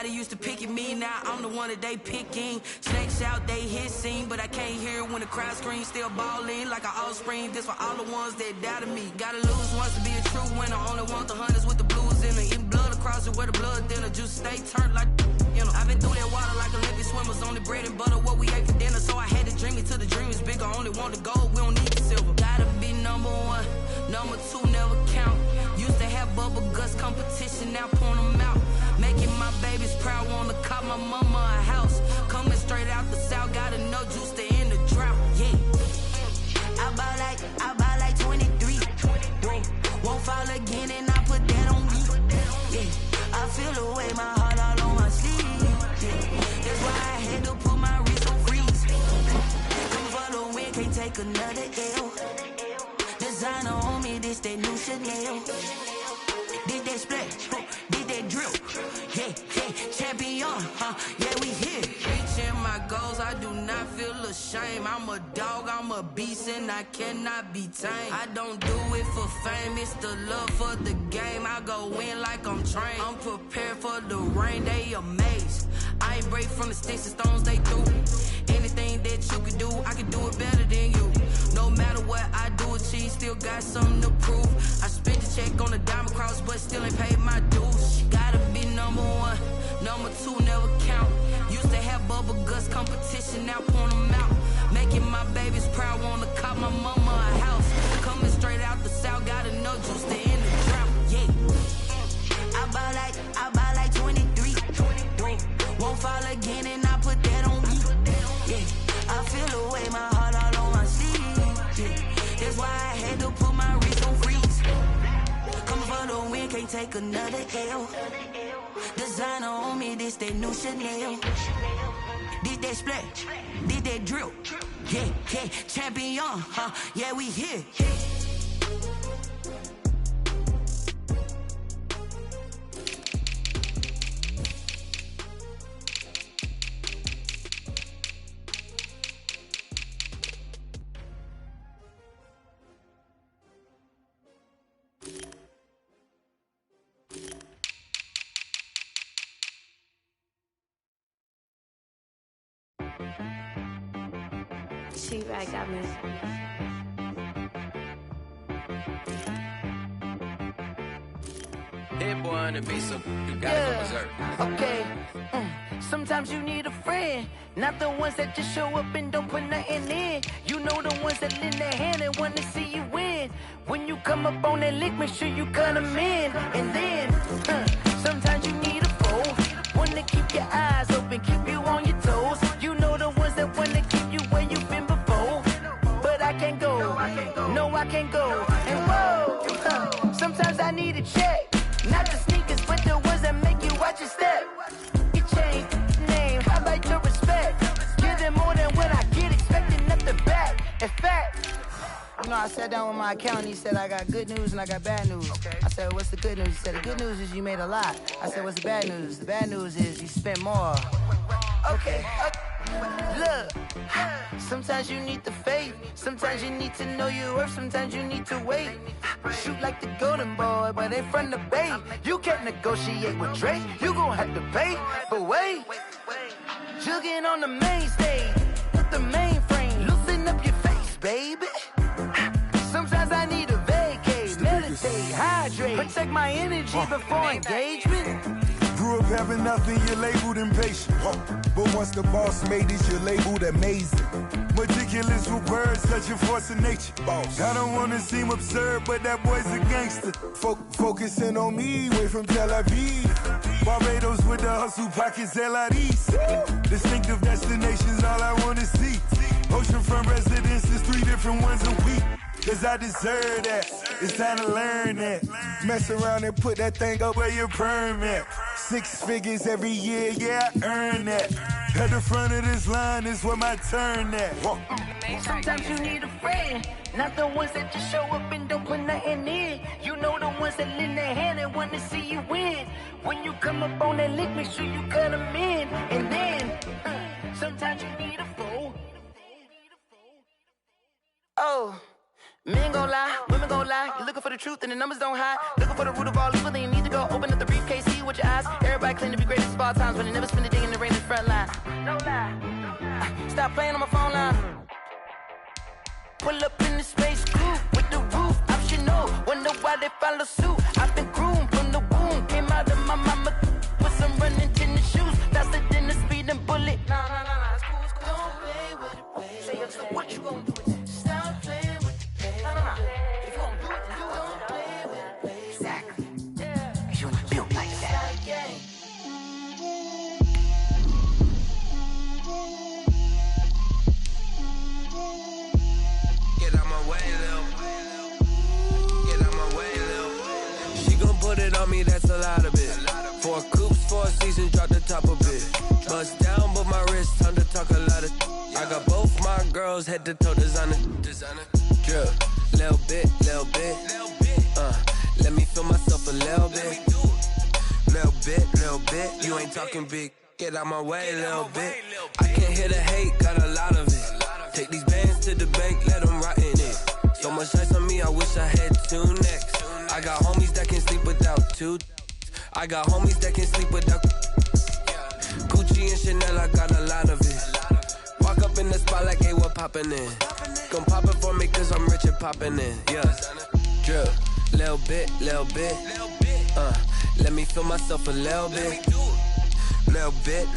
Everybody used to pick at me, now I'm the one that they picking. Snakes out, they hissing, but I can't hear it when the crowd screams. Still balling like an offspring. This for all the ones that doubted me. Gotta lose once to be a true winner. Only want the hunters with the blues in it. Eating blood across it where the blood dinner. Juice stay turned like, you know. I've been through that water like Olympic swimmers. Only bread and butter what we ate for dinner. So I had to dream it till the dream is bigger. Only want the gold, we don't need the silver. Gotta be number one, number two never count. Used to have bubble guts competition, now point them out. Making my babies proud, wanna cop my mama a house. Coming straight out the south, gotta know juice to end the drought. Yeah, I buy like 23. Won't fall again and I put that on me. Yeah, I feel the way, my heart all on my sleeve. Yeah, that's why I had to put my wrist on freeze. Come for the win, can't take another L. Designer on me, this that new Chanel. Did that split, did that drill. Yeah, champion, yeah, we here. Reaching my goals, I do not feel ashamed. I'm a dog, I'm a beast, and I cannot be tamed. I don't do it for fame, it's the love for the game. I go in like I'm trained. I'm prepared for the rain, they amazed. I ain't break from the sticks and stones they threw. Anything that you can do, I can do it better than you. No matter what I do achieve, still got something to prove. I spent the check on the diamond cross, but still ain't paid my dues. Gotta be number one, number two never count. Used to have bubble guts competition, now point them out. Making my babies proud, wanna cop my mama a house. Coming straight out the south, gotta know juice to end the drought. Yeah, I buy like 23. Won't fall again and I put that on me. Yeah, I feel the way, my heart all on my sleeve. Yeah, that's why I had to put my wrist on freeze. Coming for the win, can't take another L. Designer on me, this that new Chanel. Did that split, did that drill. Yeah, champion, yeah, we here. She-Rag got me. Hit boy on the beat, so you gotta go berserk. Okay. Sometimes you need a friend, not the ones that just show up and don't put nothing in. You know the ones that lend their hand and want to see you win. When you come up on that lick, make sure you cut them in. And then, sometimes you need a foe, one to keep your eyes open, keep you on your toes. You know the ones that want to keep you where you've been before. But I can't go, no I can't go. And whoa, sometimes I need a check, not the sneakers, but the ones that make you watch your step. Your chain, name, highlight your respect. Give them more than what I get, expecting at the back. In fact, you know, I sat down with my accountant, he said I got good news and I got bad news. Okay. I said, what's the good news? He said, the good news is you made a lot. I said, what's the bad news? The bad news is you spent more. Okay. Look, sometimes you need the faith, sometimes you need to know your worth, sometimes you need to wait. Shoot like the golden boy, but they from the bay. You can't negotiate with Drake, you gon' have to pay. But wait, jugging on the main stage, with the mainframe, loosen up your face, baby. Sometimes I need a vacate, meditate, hydrate, protect my energy before engagement. Grew up having nothing, you're labeled impatient. But once the boss made it, you're labeled amazing. Meticulous with words, such a force of nature. I don't wanna seem absurd, but that boy's a gangster. Focusing on me, way from Tel Aviv. Barbados with the hustle pockets, LIDs. Distinctive destinations, all I wanna see. Oceanfront residences, 3 different ones a week. Cause I deserve that, it's time to learn that. Mess around and put that thing up where your permit. 6 figures every year, yeah, I earn that. At the front of this line is where my turn at. Sometimes you need a friend, not the ones that just show up and don't put nothing in. You know the ones that lend their hand and want to see you win. When you come up on that lick, make sure you cut them in. And then, sometimes you need a foe. Oh. Men gon' lie, women gon' lie. You're looking for the truth and the numbers don't hide. Looking for the root of all evil, then you need to go open up the briefcase, see with your eyes. Everybody claim to be greatest of all times, but they never spend a day in the rain in the front line. No lie. Stop playing on my phone line. Pull up in the space coupe with the roof optional. Wonder why they follow suit. I've been groomed from the womb. Came out of my mama with some running tennis shoes. Faster than a speeding bullet. Nah, it's cool, it's cool. Don't play with it, baby. Say what you gon' do with it? Stop playing with it, baby. Nah. If you gon' do it, then you don't play with it, baby. Exactly. Yeah. Cause you ain't built like that. Put it on me, that's a lot of it. 4 coops, 4 seasons, drop the top of it. Bust down, but my wrist, time to talk a lot of. I got both my girls, head to toe designer. Drip, little bit. Let me feel myself a little bit. Little bit. You ain't talking big. Get out my way, little bit. I can't hear the hate, got a lot of it. Take these bands to the bank, let them rot in it. So much ice on me, I wish I had 2 necks. I got homies that can sleep without 2. I got homies that can sleep without Gucci and Chanel, I got a lot of it. Walk up in the spot like, hey, what poppin' in? Gon' pop it for me cause I'm rich and poppin' in. Yeah, drip, little bit. Let me feel myself a little bit. Little bit.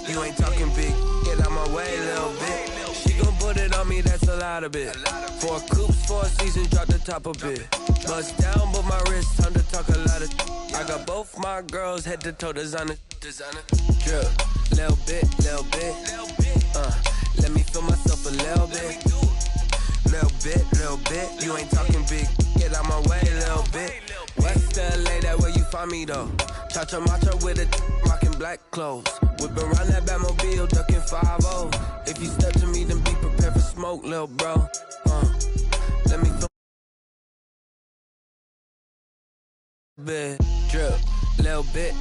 You ain't talking big. Get out my way, little bit. She gon' put it on me, that's a lot of it. 4 coops, 4 seasons, drop the top of it. Bust down, but my wrist, time to talk a lot of. I got both my girls, head to toe designer. Drip, little bit. Let me feel myself a little bit. Little bit. You ain't talking big. Get out my way, little bit. West LA, that where you find me though. Cha-cha matcha with a rockin' black clothes. Whippin' around that Batmobile, duckin' 5-0. If you step to me, then be prepared for smoke, lil' bro. Let me feel bit, drip, little bit.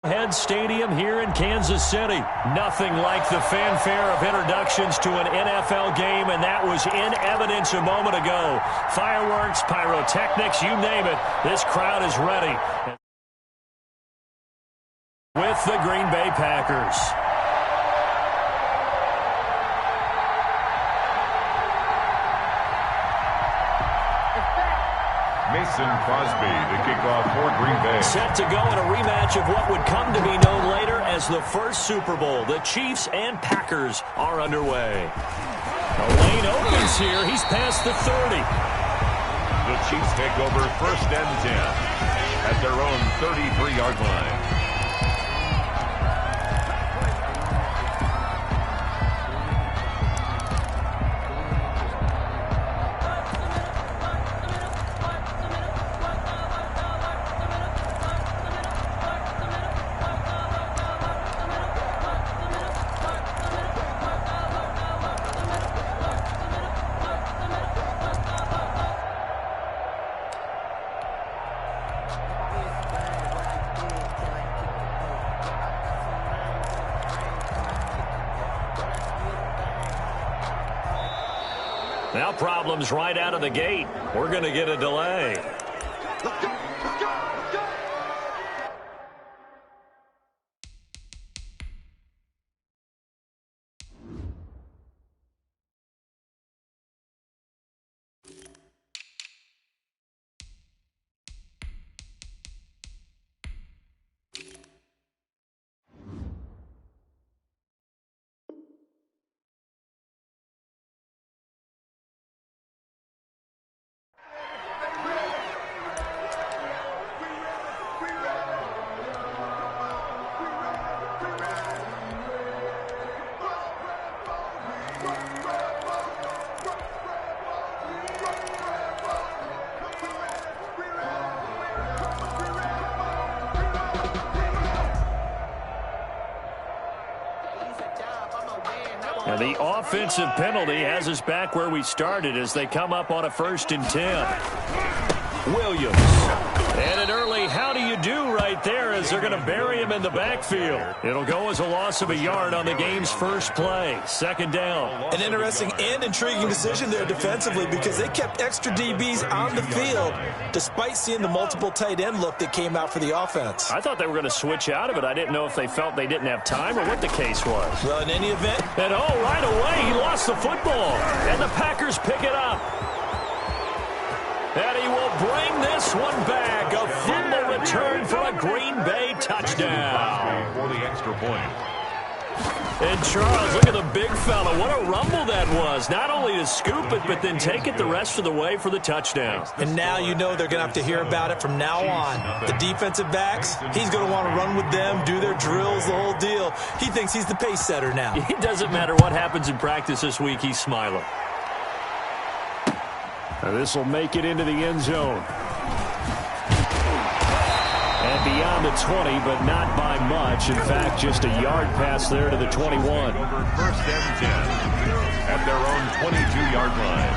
Head Stadium here in Kansas City. Nothing like the fanfare of introductions to an NFL game, and that was in evidence a moment ago. Fireworks, pyrotechnics, you name it. This crowd is ready. With the Green Bay Packers. Mason Crosby to kick off for Green Bay. Set to go in a rematch of what would come to be known later as the first Super Bowl. The Chiefs and Packers are underway. The lane opens here. He's past the 30. The Chiefs take over 1st and 10 at their own 33-yard line. Now problems right out of the gate. We're going to get a delay. The offensive penalty has us back where we started as they come up on a 1st and 10. Williams. And an early how do you do right there as they're going to bury him in the backfield. It'll go as a loss of a yard on the game's first play. 2nd down. An interesting and intriguing decision there defensively because they kept extra DBs on the field despite seeing the multiple tight end look that came out for the offense. I thought they were going to switch out of it. I didn't know if they felt they didn't have time or what the case was. Well, in any event. And right away he lost the football. And the Packers pick it up. And he will bring this one back. A fumble return for a Green Bay touchdown. For the extra point. And Charles, look at the big fella. What a rumble that was. Not only to scoop it, but then take it the rest of the way for the touchdown. And now you know they're going to have to hear about it from now on. The defensive backs, he's going to want to run with them, do their drills, the whole deal. He thinks he's the pace setter now. It doesn't matter what happens in practice this week. He's smiling. This will make it into the end zone. And beyond the 20, but not by much. In fact, just a yard pass there to the 21. Over 1st and 10 at their own 22-yard line.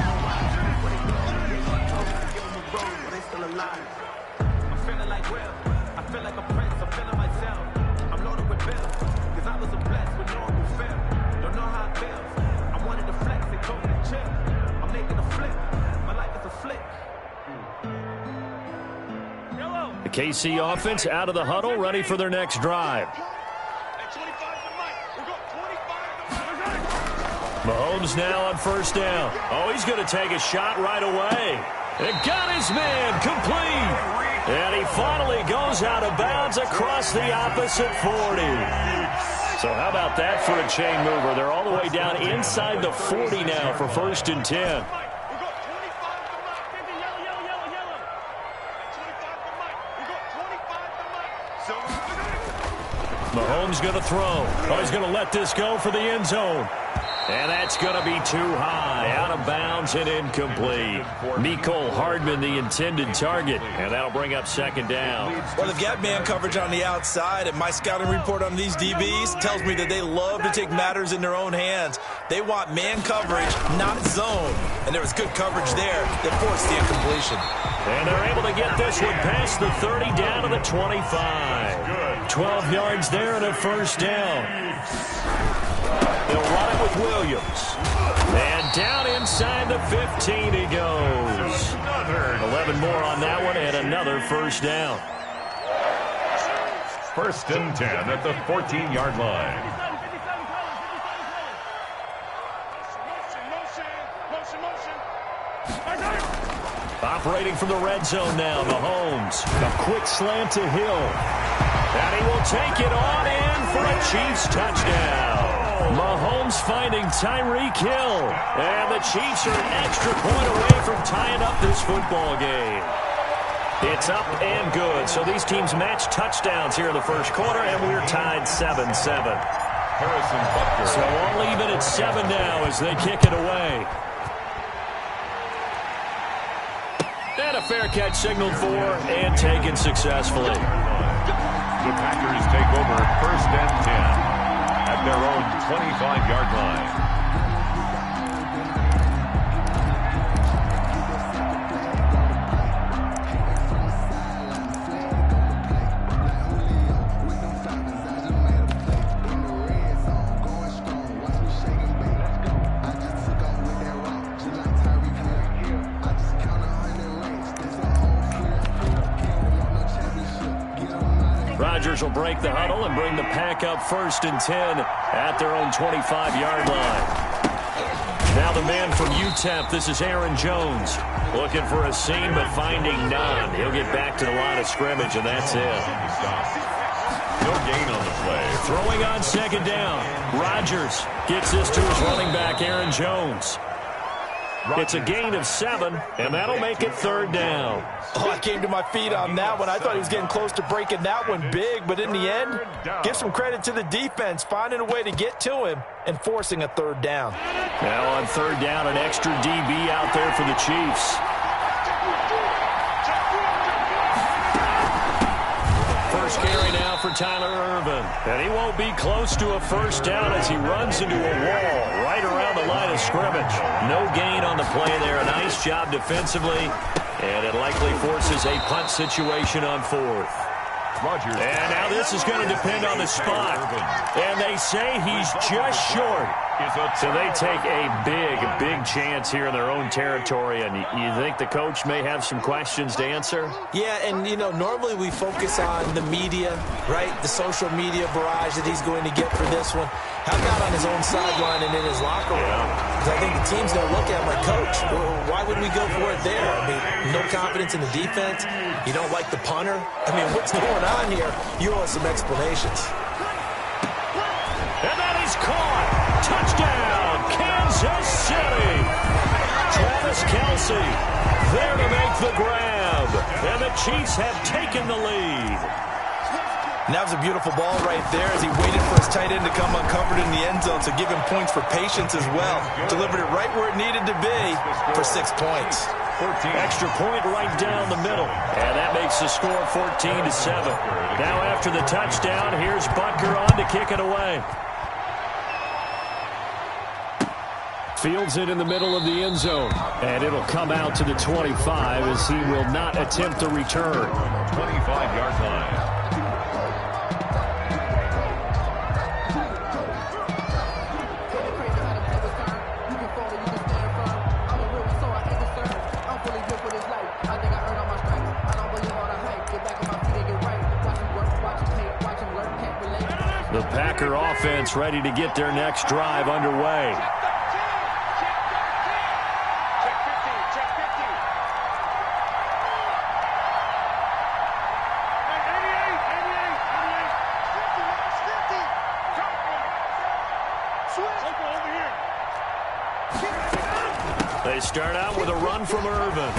I'm feeling like Will. I feel like a prince. I'm feeling myself. I'm loaded with bills. Because I was a blessed with no one who fell. Don't know how it feels. I wanted to flex and coast and chill. I'm making a flip. The KC offense out of the huddle, ready for their next drive. Mahomes now on 1st down. Oh, he's going to take a shot right away. And got his man complete. And he finally goes out of bounds across the opposite 40. So how about that for a chain mover? They're all the way down inside the 40 now for 1st and 10. Mahomes going to throw. Oh, he's going to let this go for the end zone. And that's going to be too high. Out of bounds and incomplete. Mecole Hardman, the intended target. And that'll bring up 2nd down. Well, they've got man coverage on the outside, and my scouting report on these DBs tells me that they love to take matters in their own hands. They want man coverage, not zone. And there was good coverage there that forced the incompletion. And they're able to get this one past the 30 down to the 25. 12 yards there and a 1st down. They'll run it with Williams. And down inside the 15 he goes. 11 more on that one and another 1st down. 1st and 10 at the 14-yard line. Operating from the red zone now, Mahomes. A quick slant to Hill. And he will take it on in for a Chiefs touchdown. Mahomes finding Tyreek Hill. And the Chiefs are an extra point away from tying up this football game. It's up and good. So these teams match touchdowns here in the 1st quarter, and we're tied 7-7. Harrison Butker. So all even at 7 now as they kick it away. And a fair catch signaled for and taken successfully. The Packers take over 1st and 10 at their own 25-yard line. Rodgers will break the huddle and bring the Pack up 1st and 10 at their own 25-yard line. Now the man from UTEP, this is Aaron Jones. Looking for a seam, but finding none. He'll get back to the line of scrimmage, and that's it. No gain on the play. Throwing on 2nd down. Rodgers gets this to his running back, Aaron Jones. It's a gain of 7, and that'll make it 3rd down. Oh, I came to my feet on that one. I thought he was getting close to breaking that one big, but in the end, give some credit to the defense, finding a way to get to him and forcing a 3rd down. Now on 3rd down, an extra DB out there for the Chiefs. scary now for Tyler Irvin. And he won't be close to a first down as he runs into a wall right around the line of scrimmage. No gain on the play there. A nice job defensively. And it likely forces a punt situation on fourth. And now this is going to depend on the spot. And they say he's just short. So they take a big chance here in their own territory. And you think the coach may have some questions to answer? Yeah, and, you know, normally we focus on the media, right? The social media barrage that he's going to get for this one. How about on his own sideline and in his locker room? Because I think the team's going to look at him like, Coach, why would we go for it there? I mean, no confidence in the defense. You don't like the punter. I mean, what's going on here? You owe us some explanations. And that is caught. Touchdown, Kansas City. Travis Kelce there to make the grab. And the Chiefs have taken the lead. And that was a beautiful ball right there as he waited for his tight end to come uncovered in the end zone. So give him points for patience as well. Delivered it right where it needed to be for 6 points. 14. Extra point right down the middle. And that makes the score 14-7. Now after the touchdown, here's Butker on to kick it away. Fields it in the middle of the end zone. And it'll come out to the 25 as he will not attempt a return. 25-yard line. The Packer offense ready to get their next drive underway. They start out with a run from Irvin.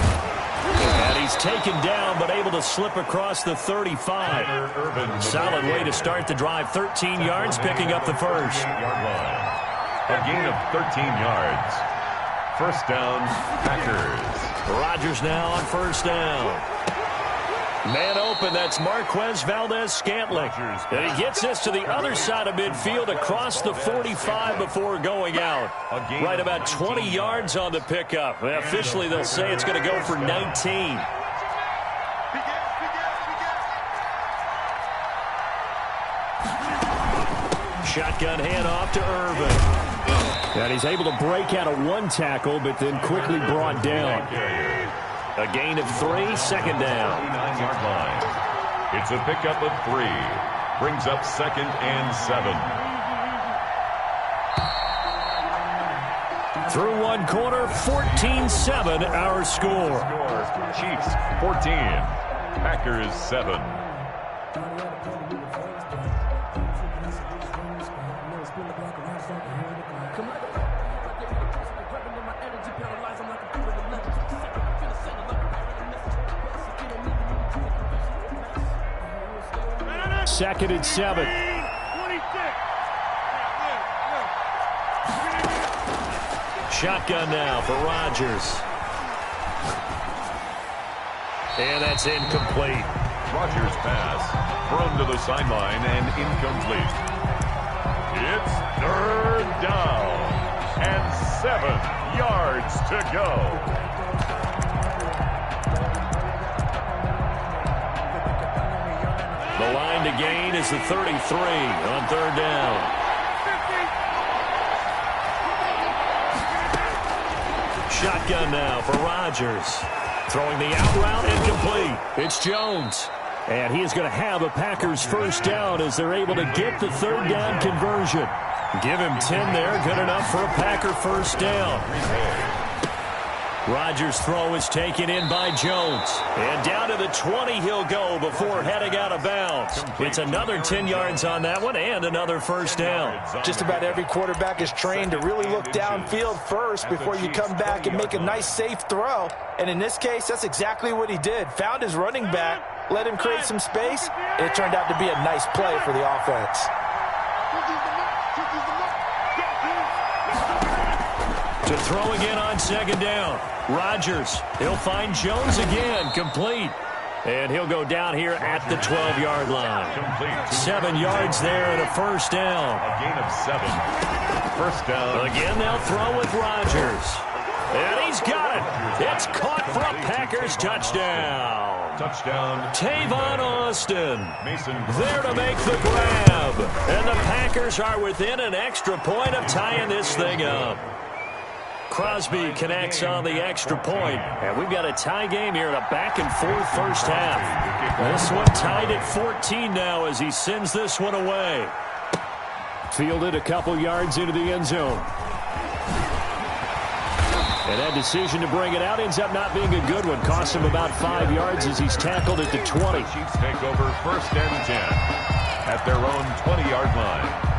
And he's taken down, but able to slip across the 35. Solid way to start the drive. 13 yards, picking up the first. A gain of 13 yards. First down, Packers. Rodgers now on first down. Man open, that's Marquez Valdez-Scantling. And he gets this to the other side of midfield across the 45 before going out. Right about 20 yards on the pickup. And officially, they'll say it's going to go for 19. Shotgun handoff to Irvin. And he's able to break out of one tackle, but then quickly brought down. A gain of 3, second down. 9-yard line. It's a pickup of 3. Brings up 2nd and 7. Through one quarter, 14-7 our score. Chiefs 14. Packers 7. Second and 7. Shotgun now for Rodgers. And that's incomplete. Rodgers' pass thrown to the sideline and incomplete. It's 3rd down and 7 yards to go. The line to gain is the 33 on 3rd down. Shotgun now for Rodgers. Throwing the out route incomplete. It's Jones. And he is going to have a Packers first down as they're able to get the 3rd down conversion. Give him 10 there. Good enough for a Packer first down. Rodgers' throw is taken in by Jones. And down to the 20 he'll go before heading out of bounds. It's another 10 yards on that one and another first down. Just about every quarterback is trained to really look downfield first before you come back and make a nice, safe throw. And in this case, that's exactly what he did. Found his running back, let him create some space, and it turned out to be a nice play for the offense. To throw again on 2nd down. Rodgers, he'll find Jones again, complete. And he'll go down here at the 12-yard line. 7 yards there and a first down. A gain of 7. First down. Again, they'll throw with Rodgers. And he's got it. It's caught for a Packers touchdown. Touchdown. Tavon Austin Mason there to make the grab. And the Packers are within an extra point of tying this thing up. Crosby connects on the extra point, and we've got a tie game here in a back-and-forth first half. This one tied at 14 now as he sends this one away. Fielded a couple yards into the end zone. And that decision to bring it out ends up not being a good one. Costs him about 5 yards as he's tackled at the 20. Chiefs take over first and 10 at their own 20-yard line.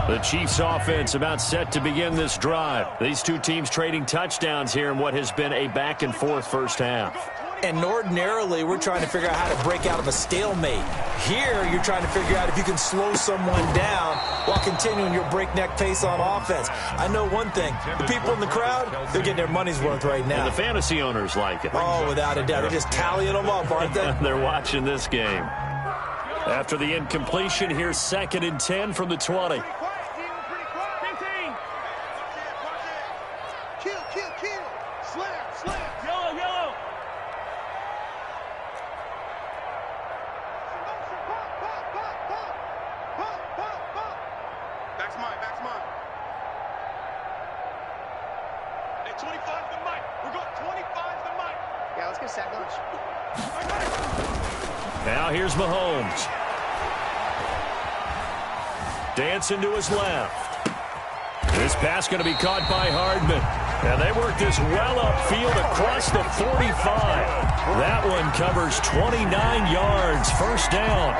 The Chiefs offense about set to begin this drive. These two teams trading touchdowns here in what has been a back-and-forth first half. And ordinarily, we're trying to figure out how to break out of a stalemate. Here, you're trying to figure out if you can slow someone down while continuing your breakneck pace on offense. I know one thing. The people in the crowd, they're getting their money's worth right now. And the fantasy owners like it. Oh, without a doubt. They're just tallying them up, aren't they? They're watching this game. After the incompletion, here's 2nd and 10 from the 20. Now here's Mahomes. Dancing to his left. This pass going to be caught by Hardman. And they work this well upfield across the 45. That one covers 29 yards. First down.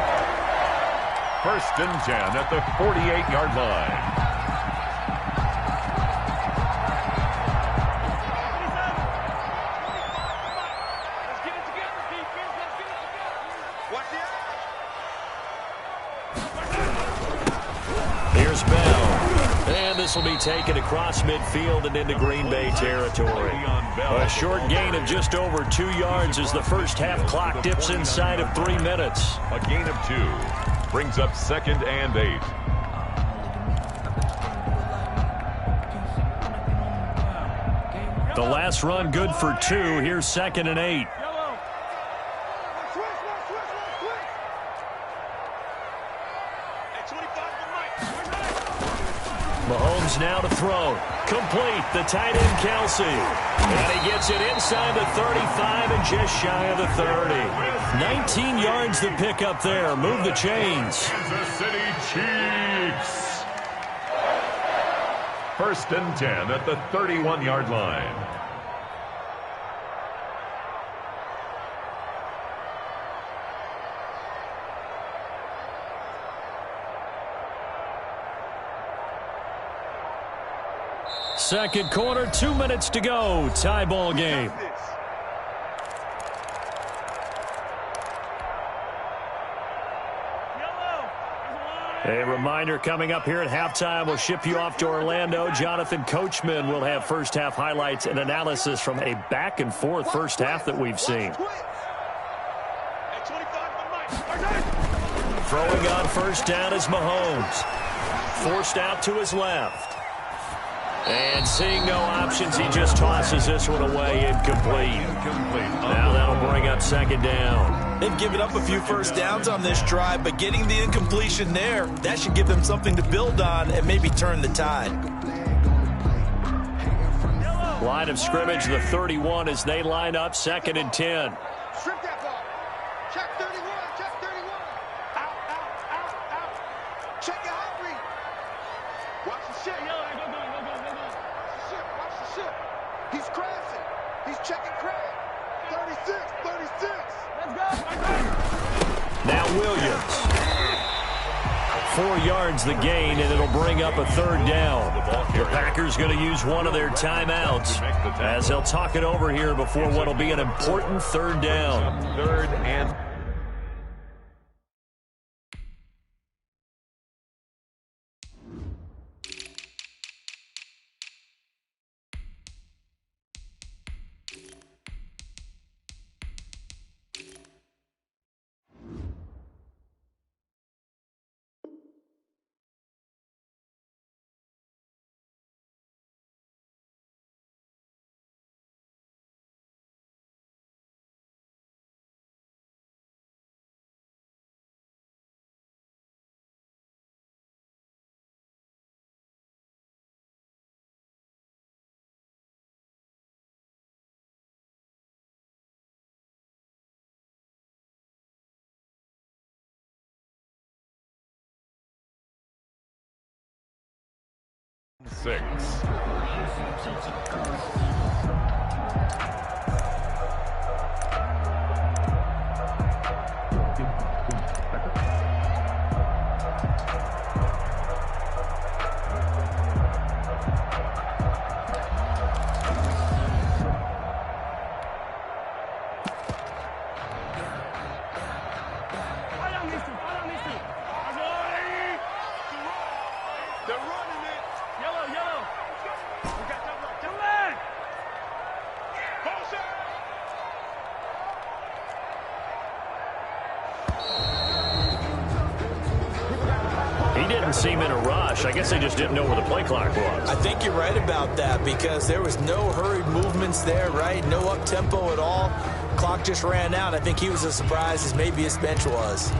First and 10 at the 48-yard line. Here's Bell. And this will be taken across midfield and into Green Bay territory. A short gain of just over 2 yards as the first half clock dips inside of 3 minutes. A gain of 2 brings up 2nd and 8. The last run good for 2. Here's 2nd and 8. Mahomes now to throw. Complete. The tight end, Kelsey. And he gets it inside the 35 and just shy of the 30. 19 yards to pick up there. Move the chains. Kansas City Chiefs. First and 10 at the 31-yard line. Second quarter, 2 minutes to go. Tie ball game. A reminder coming up here at halftime. We'll ship you off to Orlando. Jonathan Coachman will have first half highlights and analysis from a back and forth first half that we've seen. Throwing on first down is Mahomes. Forced out to his left. And seeing no options, he just tosses this one away incomplete. Now that'll bring up 2nd down. They've given up a few first downs on this drive, but getting the incompletion there, that should give them something to build on and maybe turn the tide. Line of scrimmage, the 31 as they line up 2nd and 10. Strip that ball. Check 31. Check 31. Out. Check your hot read. Watch the ship. Watch the ship. He's crashing. He's checking crash. 36. Let's go. Now Williams. 4 yards the gain, and it'll bring up a 3rd down. The Packers going to use one of their timeouts as they'll talk it over here before what will be an important 3rd down. 3rd and 6. They're running it. Yellow, yellow. We got that right. Come He didn't seem in a rush. I guess they just didn't know where the play clock was. I think you're right about that because there was no hurried movements there, right? No up-tempo at all. Clock just ran out. I think he was as surprised as maybe his bench was.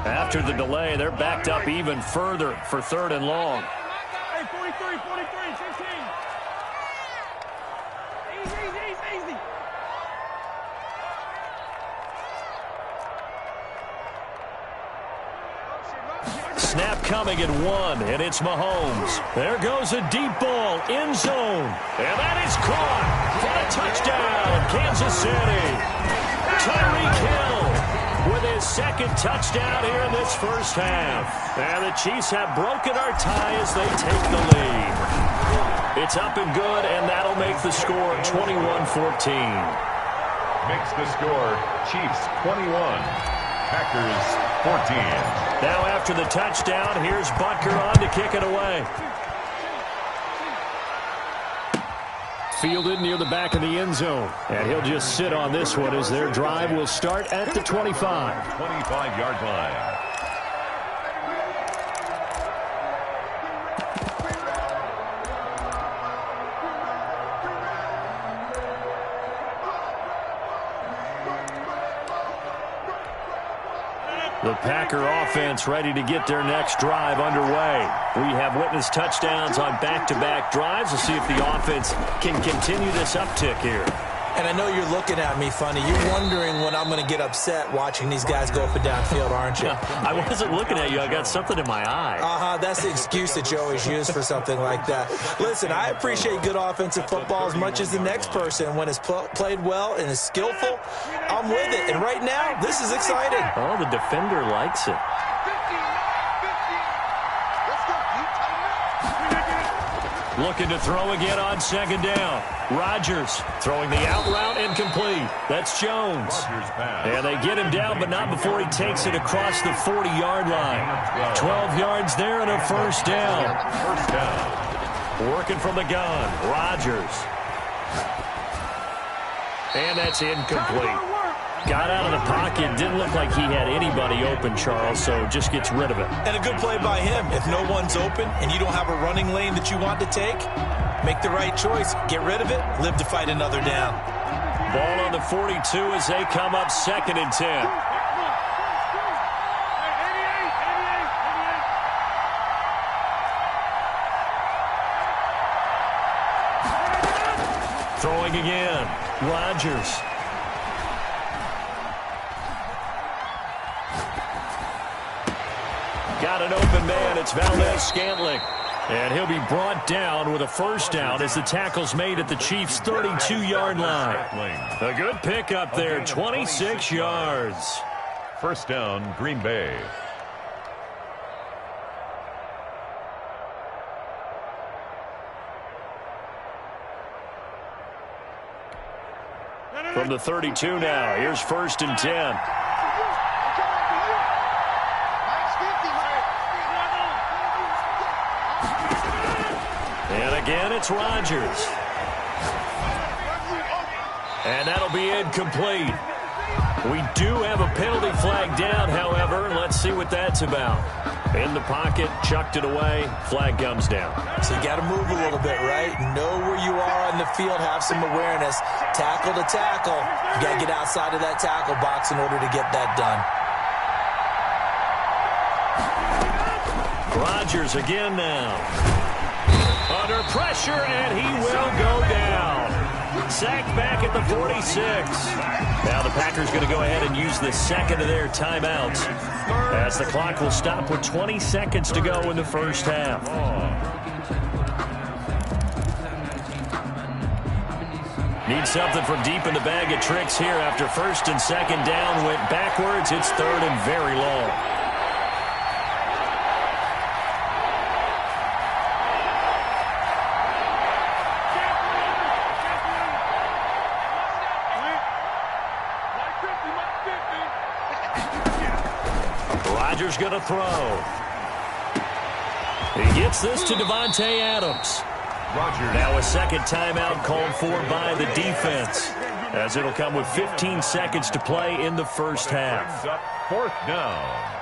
After the delay, they're backed up even further for 3rd and long. Hey, 43, 43, 15. Easy. Snap coming at 1, and it's Mahomes. There goes a deep ball, end zone. And that is caught for a touchdown, Kansas City. Tyreek Hill with his 2nd touchdown here in this first half. And the Chiefs have broken our tie as they take the lead. It's up and good, and that'll make the score 21-14. Makes the score Chiefs 21, Packers 14. Now after the touchdown, here's Butker on to kick it away. Fielded near the back of the end zone. And he'll just sit on this one as their drive will start at the 25. 25-yard line. The Packer offense ready to get their next drive underway. We have witnessed touchdowns on back-to-back drives. We'll see if the offense can continue this uptick here. And I know you're looking at me funny. You're wondering when I'm going to get upset watching these guys go up and down field, aren't you? I wasn't looking at you. I got something in my eye. That's the excuse that you always use for something like that. Listen, I appreciate good offensive football as much as the next person. When it's played well and is skillful, I'm with it. And right now, this is exciting. Oh, the defender likes it. Looking to throw again on 2nd down. Rodgers throwing the out route incomplete. That's Jones. And they get him down, but not before he takes it across the 40-yard line. 12 yards there and a first down. Working from the gun. Rodgers. And that's incomplete. Got out of the pocket. Didn't look like he had anybody open, Charles, so just gets rid of it. And a good play by him. If no one's open and you don't have a running lane that you want to take, make the right choice. Get rid of it. Live to fight another down. Ball on the 42 as they come up 2nd and 10. Throwing again. Rodgers. Got an open man. It's Valdez-Scantling. And he'll be brought down with a first down as the tackle's made at the Chiefs' 32-yard line. A good pickup there, 26 yards. First down, Green Bay. From the 32 now, here's 1st and 10. And again, it's Rodgers. And that'll be incomplete. We do have a penalty flag down, however. Let's see what that's about. In the pocket, chucked it away, flag comes down. So you got to move a little bit, right? Know where you are on the field, have some awareness. Tackle to tackle. You got to get outside of that tackle box in order to get that done. Rodgers again now. Under pressure, and he will go down. Sacked back at the 46. Now the Packers going to go ahead and use the second of their timeouts as the clock will stop with 20 seconds to go in the first half. Need something from deep in the bag of tricks here after first and second down went backwards. It's third and very long. Rodgers going to throw. He gets this to Devontae Adams. Now a second timeout called for by the defense, as it'll come with 15 seconds to play in the first half. Fourth down.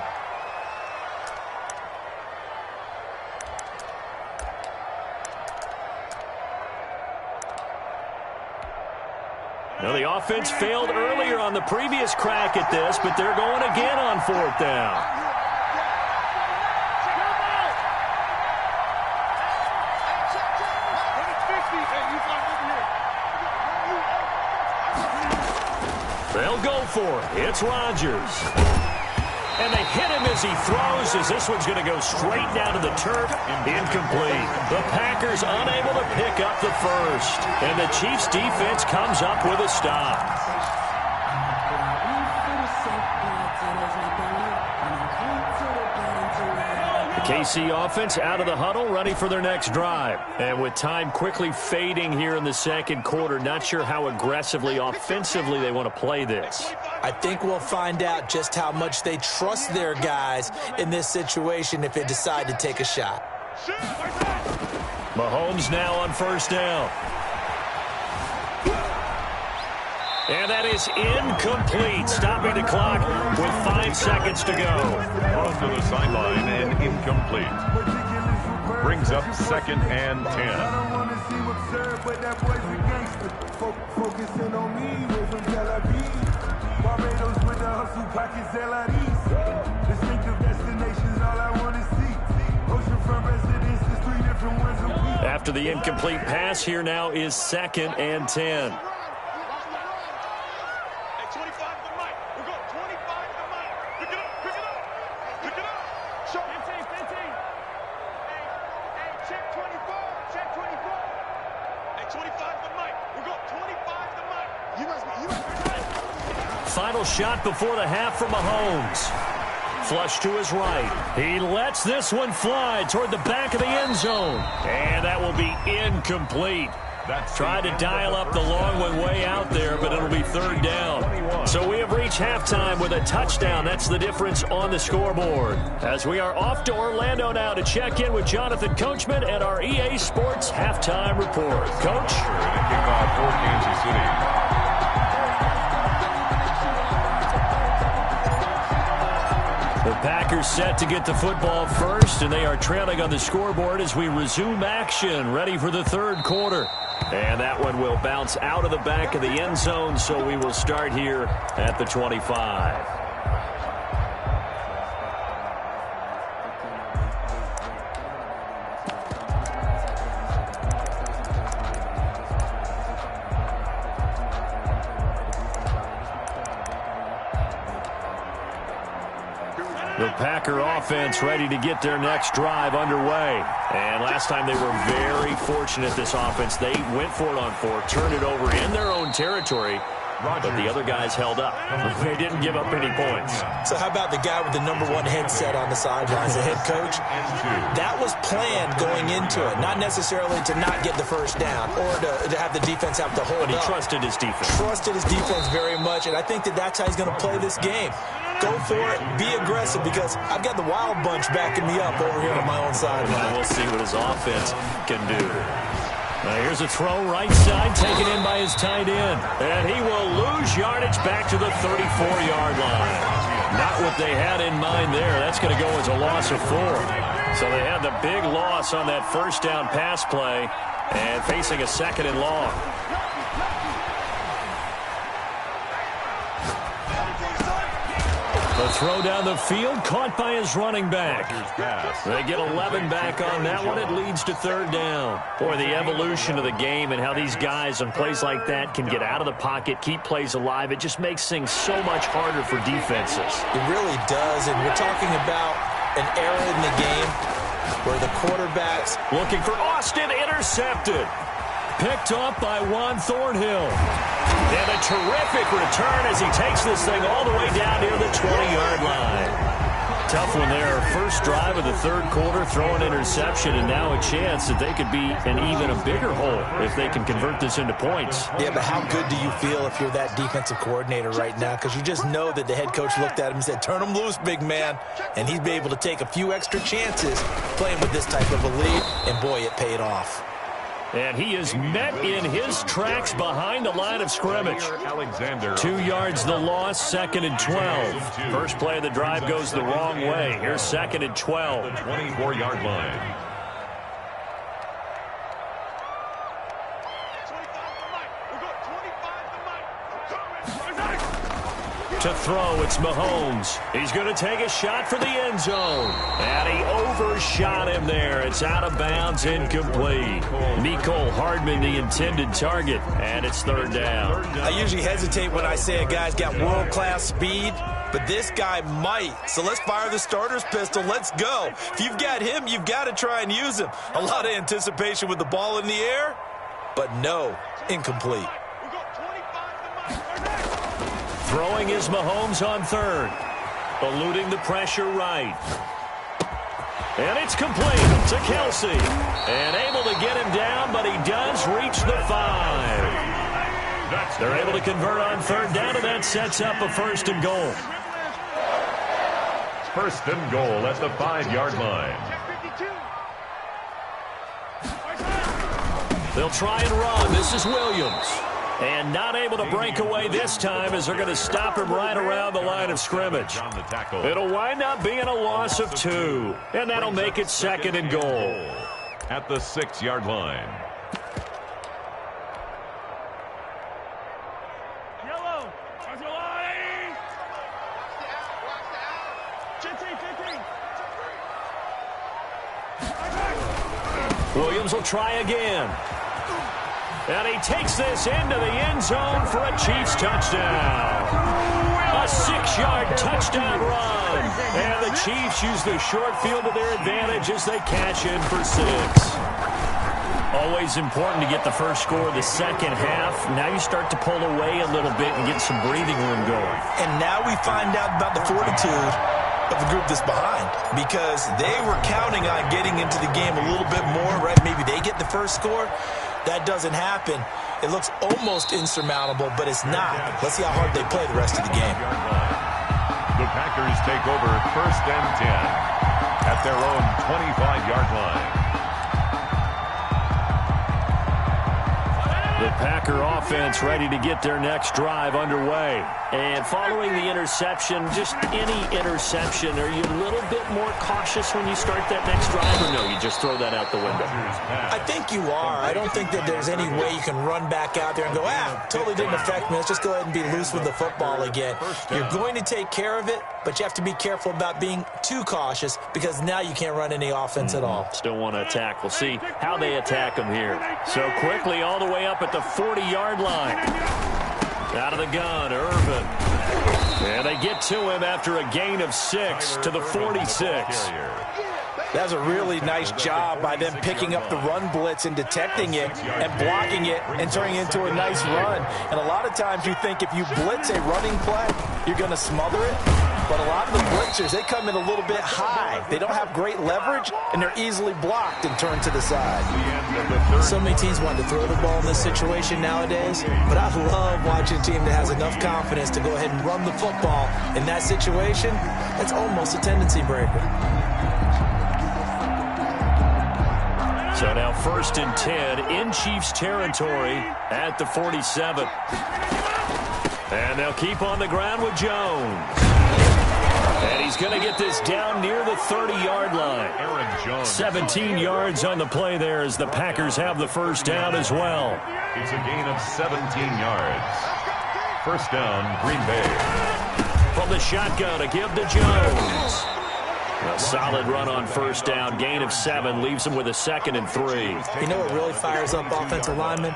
Now the offense failed earlier on the previous crack at this, but they're going again on fourth down. They'll go for it. It's Rodgers. And they hit him as he throws, as this one's going to go straight down to the turf. Incomplete. The Packers unable to pick up the first. And the Chiefs defense comes up with a stop. The KC offense out of the huddle, ready for their next drive. And with time quickly fading here in the second quarter, not sure how aggressively, offensively they want to play this. I think we'll find out just how much they trust their guys in this situation if they decide to take a shot. Mahomes now on first down. And that is incomplete, stopping the clock with 5 seconds to go. Off to the sideline and incomplete. Brings up second and 10. I don't want to seem absurd, but that boy's a gangster. Focusing on me, way from Tel Aviv. Barbados with the hustle pockets, LIDs. Distinctive destinations, all I want to see. Oceanfront residences, 3 different ones a week. After the incomplete pass, here now is second and 10. Final shot before the half from Mahomes. Flush to his right. He lets this one fly toward the back of the end zone. And that will be incomplete. Tried to dial up the long one way out there, but it'll be third down. So we have reached halftime with a touchdown. That's the difference on the scoreboard. As we are off to Orlando now to check in with Jonathan Coachman at our EA Sports Halftime Report. Coach? Kickoff for Kansas City. The Packers set to get the football first, and they are trailing on the scoreboard as we resume action, ready for the third quarter. And that one will bounce out of the back of the end zone, so we will start here at the 25. The Packer offense ready to get their next drive underway. And last time they were very fortunate, this offense. They went for it on fourth, turned it over in their own territory, but the other guys held up. They didn't give up any points. So how about the guy with the #1 headset on the sidelines, the head coach? That was planned going into it, not necessarily to not get the first down or to have the defense have to hold up. But he trusted his defense. Trusted his defense very much, and I think that's how he's going to play this game. Go for it, be aggressive, because I've got the wild bunch backing me up over here on my own sideline. We'll see what his offense can do. Here's a throw right side, taken in by his tight end. And he will lose yardage back to the 34-yard line. Not what they had in mind there. That's going to go as a loss of 4. So they had the big loss on that first down pass play and facing a 2nd and long. The throw down the field, caught by his running back. They get 11 back on that one. It leads to 3rd down. Boy, the evolution of the game and how these guys on plays like that can get out of the pocket, keep plays alive, it just makes things so much harder for defenses. It really does, and we're talking about an era in the game where the quarterbacks... Looking for Austin, intercepted. Picked up by Juan Thornhill. And a terrific return as he takes this thing all the way down near the 20-yard line. Tough one there. First drive of the 3rd quarter, throw an interception, and now a chance that they could be in even a bigger hole if they can convert this into points. Yeah, but how good do you feel if you're that defensive coordinator right now? Because you just know that the head coach looked at him and said, turn him loose, big man. And he'd be able to take a few extra chances playing with this type of a lead, and boy, it paid off. And he is met in his tracks behind the line of scrimmage. 2 yards the loss, 2nd and 12. First play of the drive goes the wrong way. Here's 2nd and 12. The 24-yard line. To throw, it's Mahomes. He's going to take a shot for the end zone. And he overshot him there. It's out of bounds, incomplete. Mecole Hardman, the intended target, and it's 3rd down. I usually hesitate when I say a guy's got world-class speed, but this guy might. So let's fire the starter's pistol. Let's go. If you've got him, you've got to try and use him. A lot of anticipation with the ball in the air, but no, incomplete. Throwing is Mahomes on 3rd. Eluding the pressure right. And it's complete to Kelsey. And able to get him down, but he does reach the 5. They're able to convert on 3rd down, and that sets up a 1st and goal. 1st and goal at the 5-yard line. They'll try and run. This is Williams. And not able to break away this time as they're going to stop him right around the line of scrimmage. It'll wind up being a loss of 2. And that'll make it 2nd and goal. At the 6-yard line. Williams will try again. And he takes this into the end zone for a Chiefs touchdown. A 6-yard touchdown run. And the Chiefs use the short field to their advantage as they cash in for 6. Always important to get the first score of the second half. Now you start to pull away a little bit and get some breathing room going. And now we find out about the fortitude of the group that's behind, because they were counting on getting into the game a little bit more, right? Maybe they get the first score. That doesn't happen. It looks almost insurmountable, but it's not. Let's see how hard they play the rest of the game. The Packers take over 1st and 10 at their own 25-yard line. The Packer offense ready to get their next drive underway. And following the interception, just any interception, are you a little bit more cautious when you start that next drive, or no, you just throw that out the window? I think you are. I don't think that there's any way you can run back out there and go, totally didn't affect me. Let's just go ahead and be loose with the football again. You're going to take care of it, but you have to be careful about being too cautious, because now you can't run any offense at all. Still want to attack. We'll see how they attack them here. So quickly all the way up at the 40-yard line. Out of the gun, Irvin. And they get to him after a gain of 6 to the 46. That was a really nice job by them picking up the run blitz and detecting it and blocking it and turning it into a nice run. And a lot of times you think if you blitz a running play, you're going to smother it. But a lot of the blitzers, they come in a little bit high. They don't have great leverage, and they're easily blocked and turned to the side. So many teams want to throw the ball in this situation nowadays, but I love watching a team that has enough confidence to go ahead and run the football. In that situation, that's almost a tendency breaker. So now 1st and 10 in Chiefs territory at the 47. And they'll keep on the ground with Jones. And he's going to get this down near the 30-yard line. Aaron Jones. 17 yards on the play there as the Packers have the first down as well. It's a gain of 17 yards. First down, Green Bay. From the shotgun, a give to Jones. A solid run on first down. Gain of 7 leaves him with a 2nd and 3. You know what really fires up offensive linemen?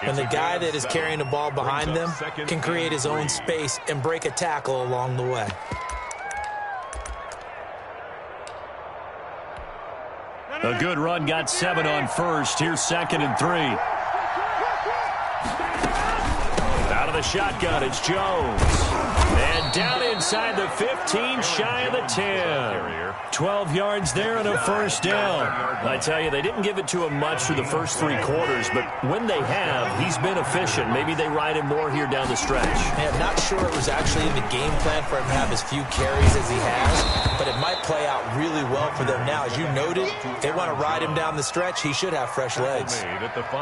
When the guy that is carrying the ball behind them can create his own space and break a tackle along the way. A good run, got 7 on first. Here's 2nd and 3. Out of the shotgun, it's Jones. And down inside the 15, shy of the 10. 12 yards there and a first down. I tell you, they didn't give it to him much through the first 3 quarters, but when they have, he's been efficient. Maybe they ride him more here down the stretch. I'm not sure it was actually in the game plan for him to have as few carries as he has, but it might play out really well for them now. As you noted, if they want to ride him down the stretch, he should have fresh legs.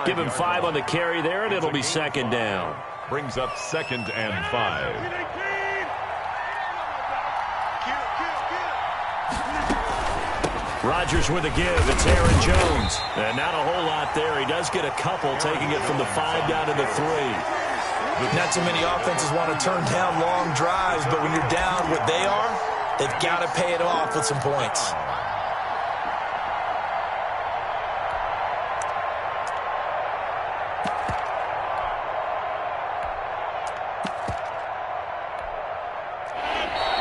Give him 5 on the carry there, and it'll be 2nd down. Brings up 2nd and 5. Rodgers with a give. It's Aaron Jones. And not a whole lot there. He does get a couple, taking it from the 5 down to the 3. Not too many offenses want to turn down long drives, but when you're down what they are, they've got to pay it off with some points.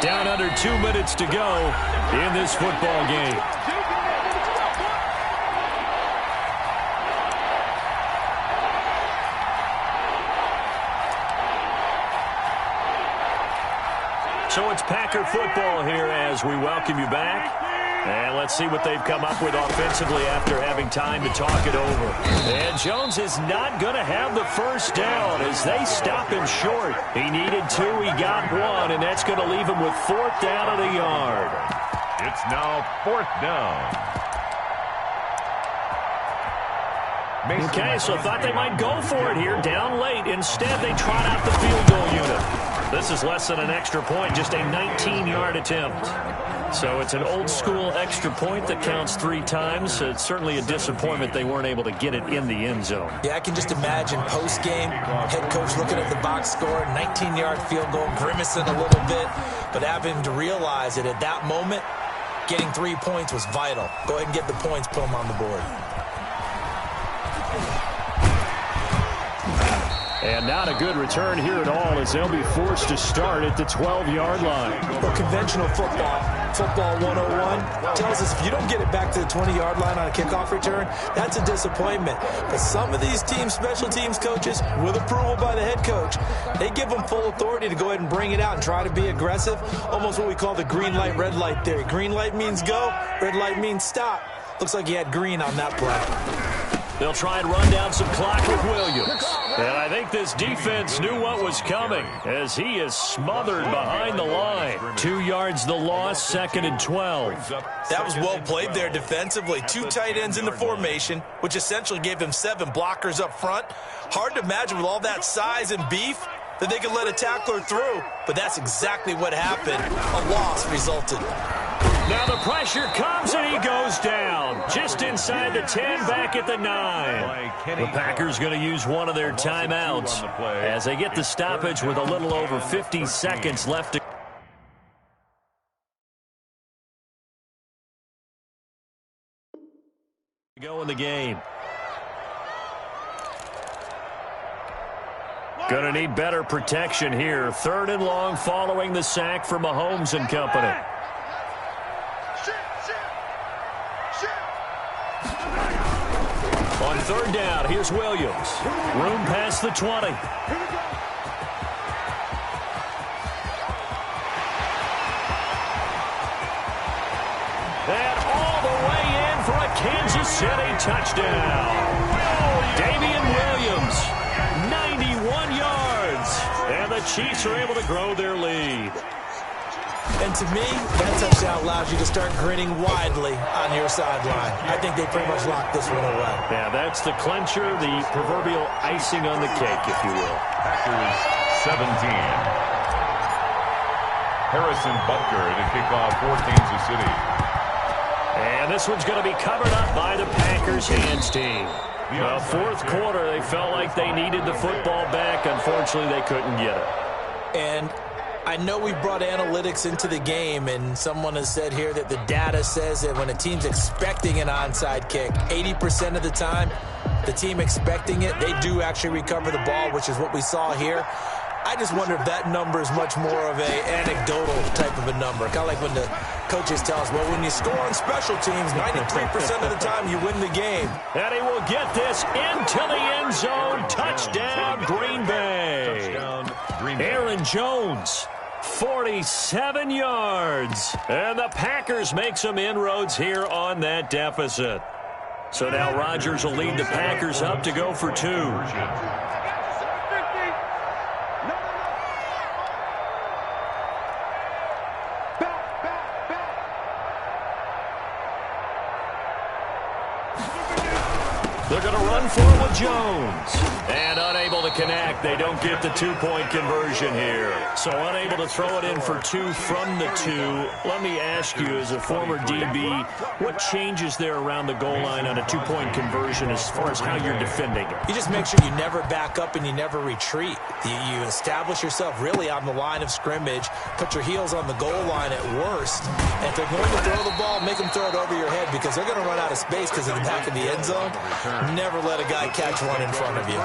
Down under 2 minutes to go in this football game. So it's Packer football here as we welcome you back. And let's see what they've come up with offensively after having time to talk it over. And Jones is not going to have the first down as they stop him short. He needed 2, he got 1, and that's going to leave him with 4th down at a yard. It's now 4th down. Okay, so thought they might go for it here, down late. Instead, they trot out the field goal unit. This is less than an extra point, just a 19-yard attempt. So it's an old-school extra point that counts 3 times. It's certainly a disappointment they weren't able to get it in the end zone. Yeah, I can just imagine post-game, head coach looking at the box score, 19-yard field goal, grimacing a little bit, but having to realize that at that moment, getting 3 points was vital. Go ahead and get the points, put them on the board. And not a good return here at all as they'll be forced to start at the 12-yard line. Well, conventional football 101, tells us if you don't get it back to the 20-yard line on a kickoff return, that's a disappointment. But some of these teams, special teams coaches, with approval by the head coach, they give them full authority to go ahead and bring it out and try to be aggressive, almost what we call the green light, red light theory. Green light means go, red light means stop. Looks like he had green on that play. They'll try and run down some clock with Williams. And I think this defense knew what was coming as he is smothered behind the line. 2 yards the loss, 2nd and 12. That was well played there defensively. 2 tight ends in the formation, which essentially gave them 7 blockers up front. Hard to imagine with all that size and beef that they could let a tackler through, but that's exactly what happened. A loss resulted. Now the pressure comes and he goes down. Just inside the 10, back at the 9. The Packers going to use one of their timeouts as they get the stoppage with a little over 50 seconds left to go in the game. Going to need better protection here. 3rd and long following the sack for Mahomes and company. On 3rd down, here's Williams. Room past the 20. And all the way in for a Kansas City touchdown. Damian Williams, 91 yards. And the Chiefs are able to grow their lead. And to me, that touchdown allows you to start grinning widely on your sideline. I think they pretty much locked this one away. Yeah, that's the clincher, the proverbial icing on the cake, if you will. Packers 17. Harrison Butker to kick off for Kansas City. And this one's going to be covered up by the Packers hands team. Fourth quarter, they felt like they needed the football back. Unfortunately, they couldn't get it. And I know we brought analytics into the game, and someone has said here that the data says that when a team's expecting an onside kick, 80% of the time, the team expecting it, they do actually recover the ball, which is what we saw here. I just wonder if that number is much more of an anecdotal type of a number. Kind of like when the coaches tell us, well, when you score on special teams, 93% of the time you win the game. And he will get this into the end zone. Touchdown, Green Bay. Touchdown, Green Bay. Aaron Jones, 47 yards. And the Packers make some inroads here on that deficit. So now Rodgers will lead the Packers up to go for 2. They're going to run for it with Jones. And unable to connect. They don't get the 2-point conversion here. So unable to throw it in for 2 from the 2. Let me ask you, as a former DB, what changes there around the goal line on a 2-point conversion as far as how you're defending it? You just make sure you never back up and you never retreat. You establish yourself really on the line of scrimmage. Put your heels on the goal line at worst. And if they're going to throw the ball, make them throw it over your head because they're going to run out of space because of the back of the end zone. Never let a guy catch one in front of you.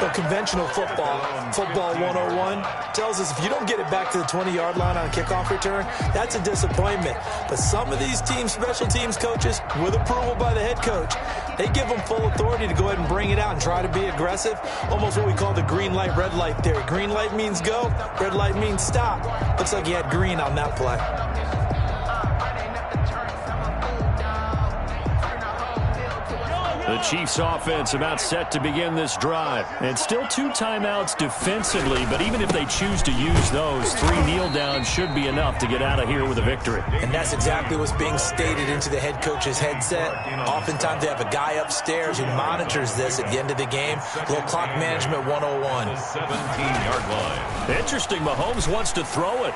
But conventional football 101, tells us if you don't get it back to the 20-yard line on a kickoff return, that's a disappointment. But some of these team special teams coaches, with approval by the head coach, they give them full authority to go ahead and bring it out and try to be aggressive. Almost what we call the green light, red light theory. Green light means go, red light means stop. Looks like he had green on that play. The Chiefs offense about set to begin this drive. And still 2 timeouts defensively, but even if they choose to use those, 3 kneel downs should be enough to get out of here with a victory. And that's exactly what's being stated into the head coach's headset. Oftentimes they have a guy upstairs who monitors this at the end of the game. A little clock management 101. 17-yard line. Interesting, Mahomes wants to throw it.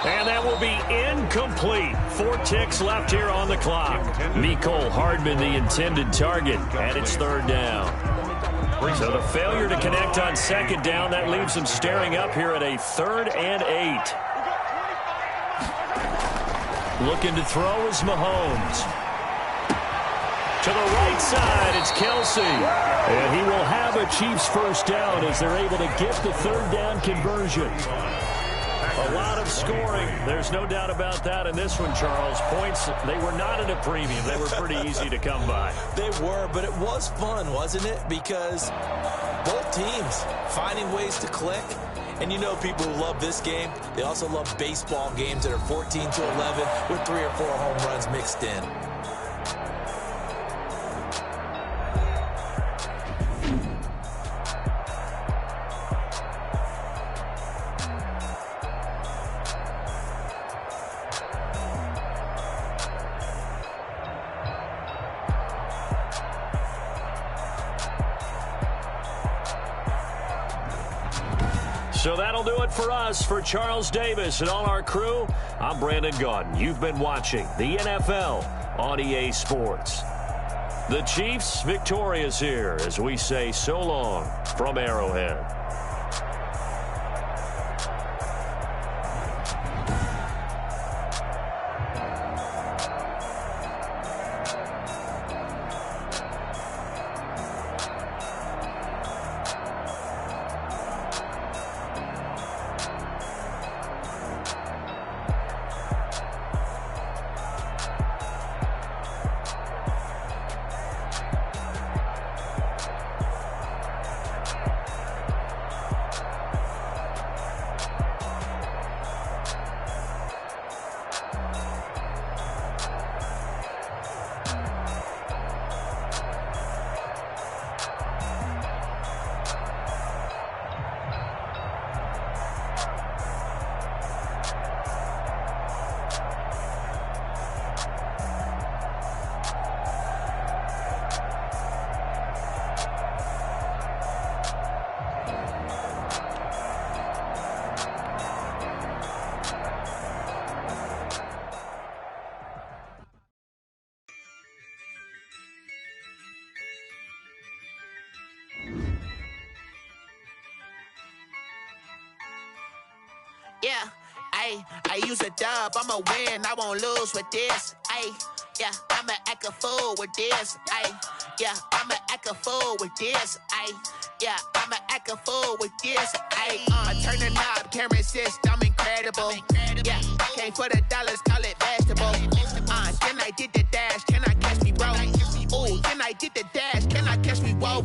And that will be incomplete. 4 ticks left here on the clock. Mecole Hardman, the intended target, and it's 3rd down. So the failure to connect on 2nd down, that leaves them staring up here at a 3rd and 8. Looking to throw is Mahomes. To the right side, it's Kelsey. And he will have a Chiefs first down as they're able to get the 3rd down conversion. A lot of scoring. There's no doubt about that in this one, Charles. Points, they were not at a premium. They were pretty easy to come by. They were, but it was fun, wasn't it? Because both teams finding ways to click. And you know people who love this game, they also love baseball games that are 14-11 with 3 or 4 home runs mixed in. So that'll do it for us. For Charles Davis and all our crew, I'm Brandon Gaudin. You've been watching the NFL on EA Sports. The Chiefs victorious here as we say so long from Arrowhead. Yeah, I use a dub, I'ma win, I won't lose with this. Yeah, I'ma act a fool with this. Yeah, I'ma act a fool with this. Yeah, I'ma act a fool with this. I turn the knob, can't resist, I'm incredible. Yeah, came for the dollars, call it vegetable. Then I did the dash, can I catch me, bro? Ooh, then I did the dash, can I catch me, whoa?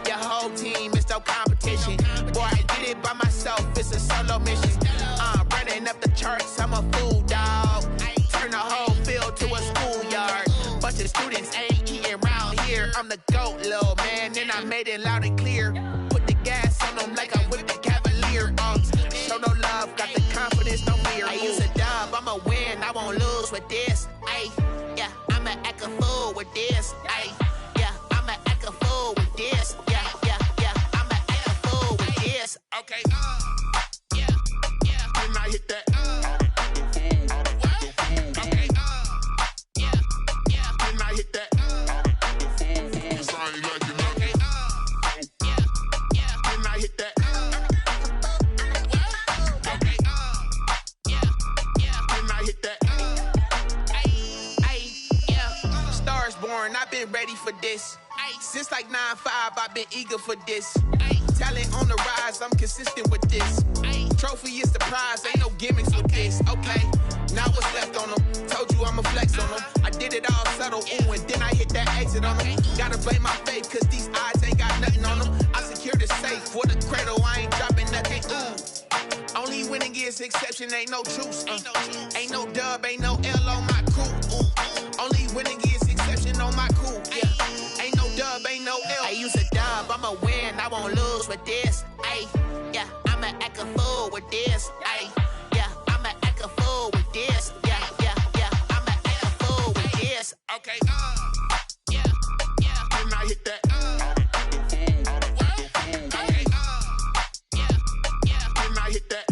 Your whole team is no competition. Boy, I did it by myself, it's a solo mission. Running up the charts, I'm a fool, dog. Turn the whole field to a schoolyard. Bunch of students ain't eating round here. I'm the GOAT, little man, and I made it loud and clear. Put the gas on them like I'm with the Cavalier. Show no love, got the confidence, no fear. I use a dub, I'ma win, I won't lose with this. Yeah, I'ma act a fool with this. Yeah, I'ma act a fool with this. Yeah, I'ma act a fool with this. Okay, yeah, then I hit that. I've been ready for this. Since like 9-5, I've been eager for this. Talent on the rise, I'm consistent with this. Trophy is the prize, ain't no gimmicks with this. Okay, now what's left on them? Told you I'ma flex on them. I did it all subtle, ooh, and then I hit that exit on them. Gotta blame my faith, cause these eyes ain't got nothing on them. I secured the safe for the cradle, I ain't dropping nothing, ooh. Only winning is exception, ain't no truce. Ain't no dub, ain't no L on my crew. Ooh. Only winning is exception on my crew. Yeah. Ain't no dub, ain't no L. I use a dub, I'ma win, I won't lose with this. Yeah, I'ma act a fool with this. Yeah, I'ma act a fool with this. Yeah, I'ma act a fool with this. Okay, yeah, then I hit that. Okay, yeah, then I hit that.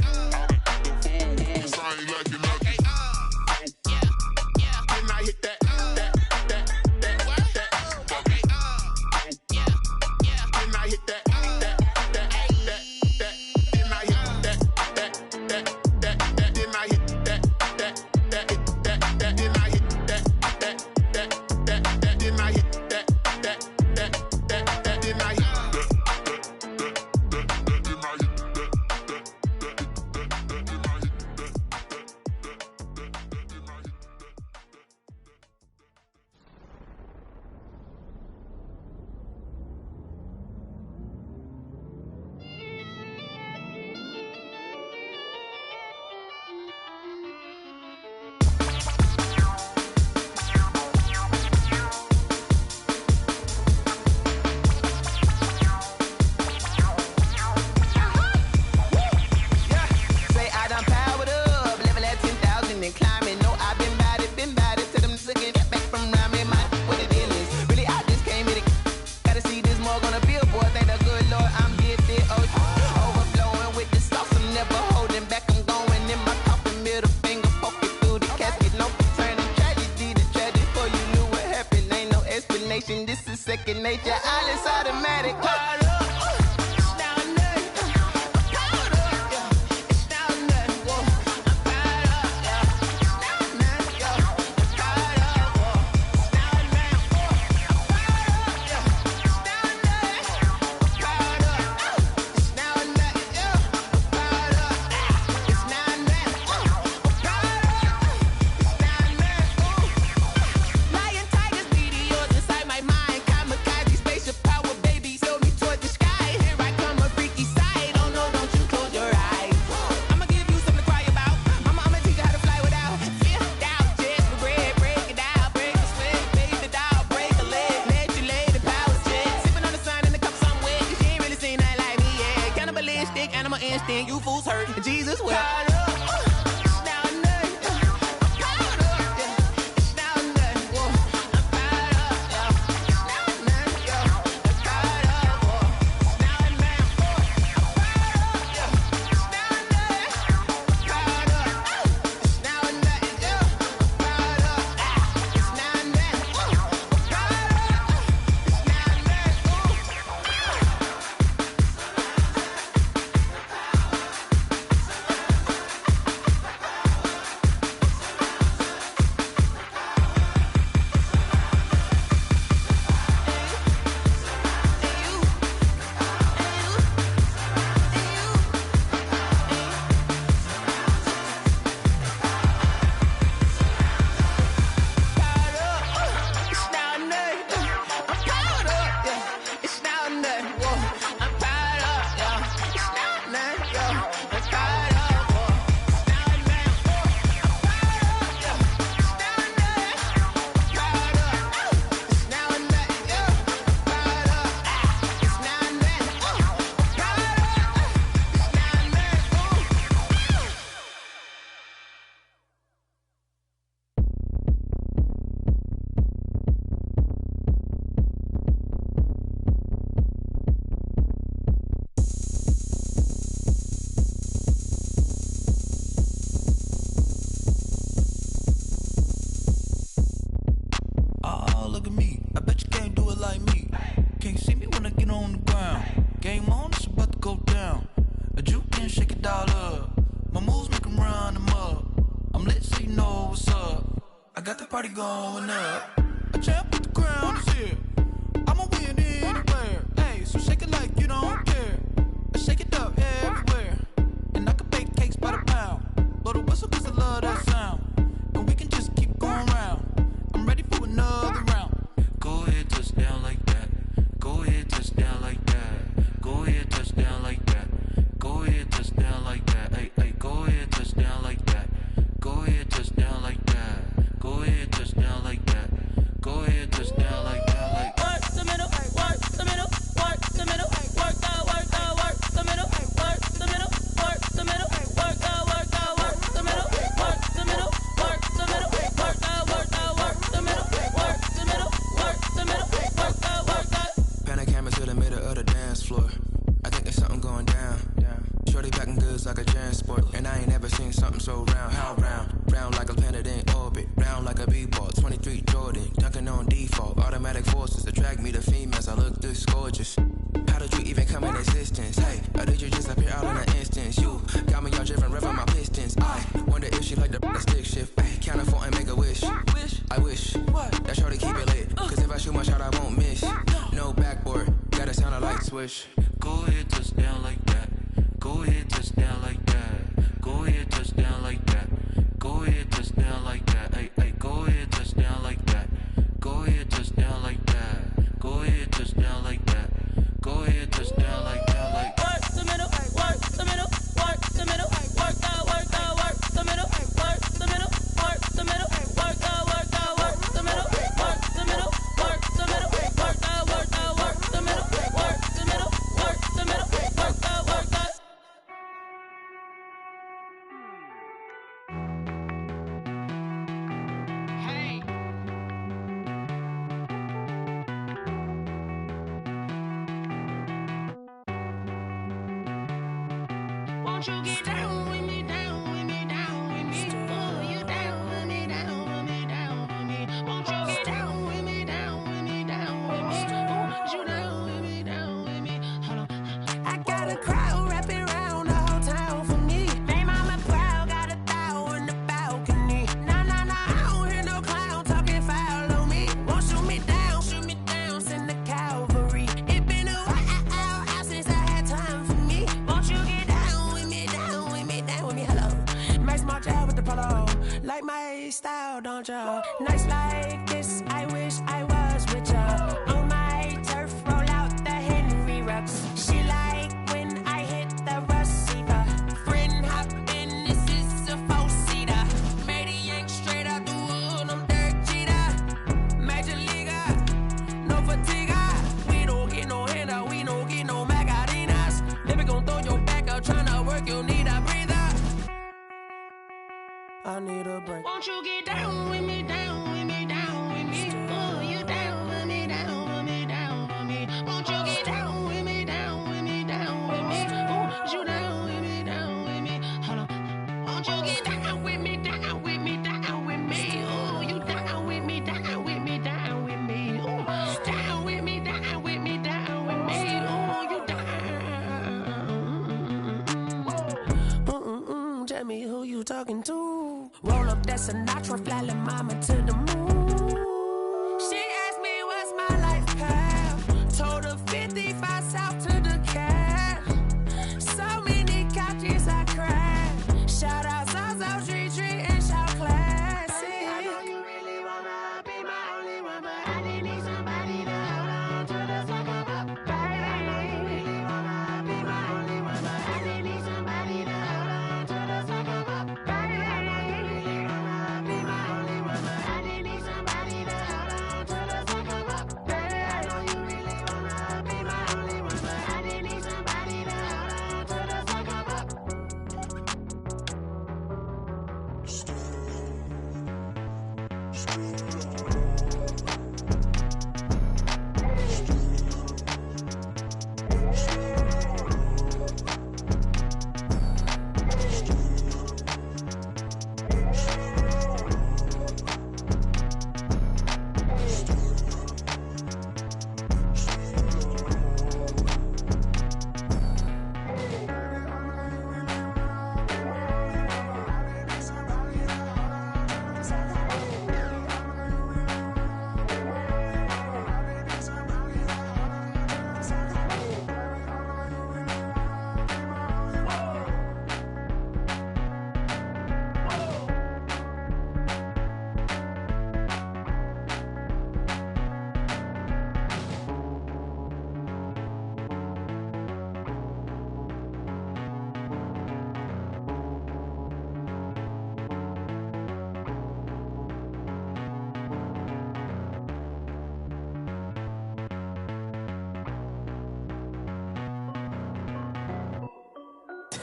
This is second nature, all is automatic. You fools hurt. Jesus will. party going up. A champ with the crown is here. I'ma win anywhere. Hey, so shake it like you don't care. Shake it up everywhere. And I can bake cakes by the pound. Blow the whistle cause I love that sound. And we can just keep going round. I'm ready for another round. Go ahead, touch down like that. Go ahead, touch down like that. Go ahead, touch down like that. Go ahead, touch down like that. Hey, hey, go ahead, touch down like that. Go ahead, touch down like that. Go ahead, touch down like that. Go ahead, touch down like that. Like work the middle, work the middle, work the middle, work the middle, work the middle, work the middle, work the middle, work the middle, work the middle, work the middle, work the middle, work the middle, work the middle, work the. Pan a camera to the middle of the dance floor. I think there's something going down. Shorty packing goods like a transport, and I ain't never seen something so round. How round? Round like a planet in orbit, round like a b-ball. 23 Jordan, dunking on default. Automatic forces attract me to females. I look this gorgeous. How did you even come in existence? Hey, or did you just appear out in an instance? You got me all driven, revving my pistons. I wonder if she like the stick shift. Ay, count a four and make a wish. I wish that shorty keep it lit. Cause if I shoot my shot, I won't miss. No backboard, gotta sound a light switch. go ahead, touch down like that. Go ahead, touch down like that. Go ahead, touch down like that. Go ahead, touch down like that. Hey, hey, go ahead, touch down like that. Go ahead, touch down like that. Go ahead, touch down like that. Go ahead, touch down like that. Like work the middle, work the middle, work the middle, work the middle, work the middle, work the middle, work the middle, work the middle, work the middle, work the middle, work the middle, work the middle, work the middle, work the middle, work the. Hey. Won't you get down with me, down with me, down with me? Oh, you down with me, down with me, down with me. Won't you get down with me, down with me, down with me? Oh, you down with me, down with me? Hold on. I got a crowd wrapping around the whole town for me. Made mama proud, got a thou in the balcony. Nah, nah, nah, I don't hear no clown talking foul on me. Won't shoot me down, send the cavalry. It been a while since I had time for me. Won't you get down with me, down with me, down with me? Hello. Max March out with the polo. Like my style, don't y'all? Nights like this, I wish I was with ya. On my turf, roll out the Henry Rux. She like when I hit the receiver. Friend hop in, this is a four-seater. Made a yank straight out the wood, I'm Derek Jeter. Major leaguer, no fatigue. We don't get no handout, we don't get no magarinas. Never gon' throw your back out, tryna work, you need a breather. I need a break. Won't you get down with me, down with me, down with me? Oh, you down with me, down with me, down with me? Won't you get down with me, down with me, down with me? Oh, you down with me, down with me? Hold on. Won't you get down with me, down with me, down with me? Oh, you down with me, down with me, down with me? Oh, down with me, down with me, down with me? Oh, you down. Tell me who you talking to. Roll up that Sinatra, fly la mama to the moon. She asked me what's my life path. Told her 55 south to the cab. So many couches I cried. Shout out South Street and shout classic. I know you really wanna be my only one, but I didn't need somebody to hold on to the second up. Baby, I know you really wanna be my only one, but I didn't need somebody to hold on to the second up. Baby, I know you really wanna be my only one, but I didn't need somebody to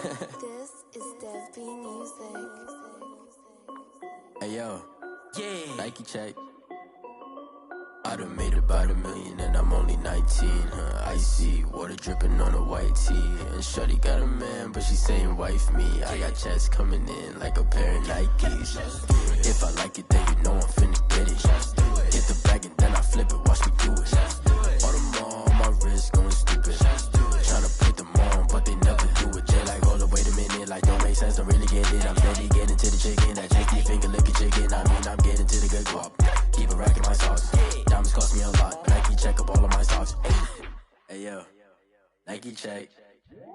This is Dev B Music. Hey yo, yeah. Nike check. I done made about $1 million and I'm only 19. Icy water dripping on a white tee. And shorty got a man, but she saying wife me. I got checks coming in like a pair of Nikes. If I like it, then you know I'm finna get it. Get the bag and then I flip it, watch me do it. All them on my wrist going stupid. Tryna put them on, but they never do it. Jay like, hold up, wait a minute, like don't make sense, don't really get it. I'm steady getting to the chicken, that chicky finger licking chicken. I mean, I'm getting to the good guap. Keep a rack in my socks. Diamonds cost me a lot. Nike check up all of my socks. Hey yo, Nike check.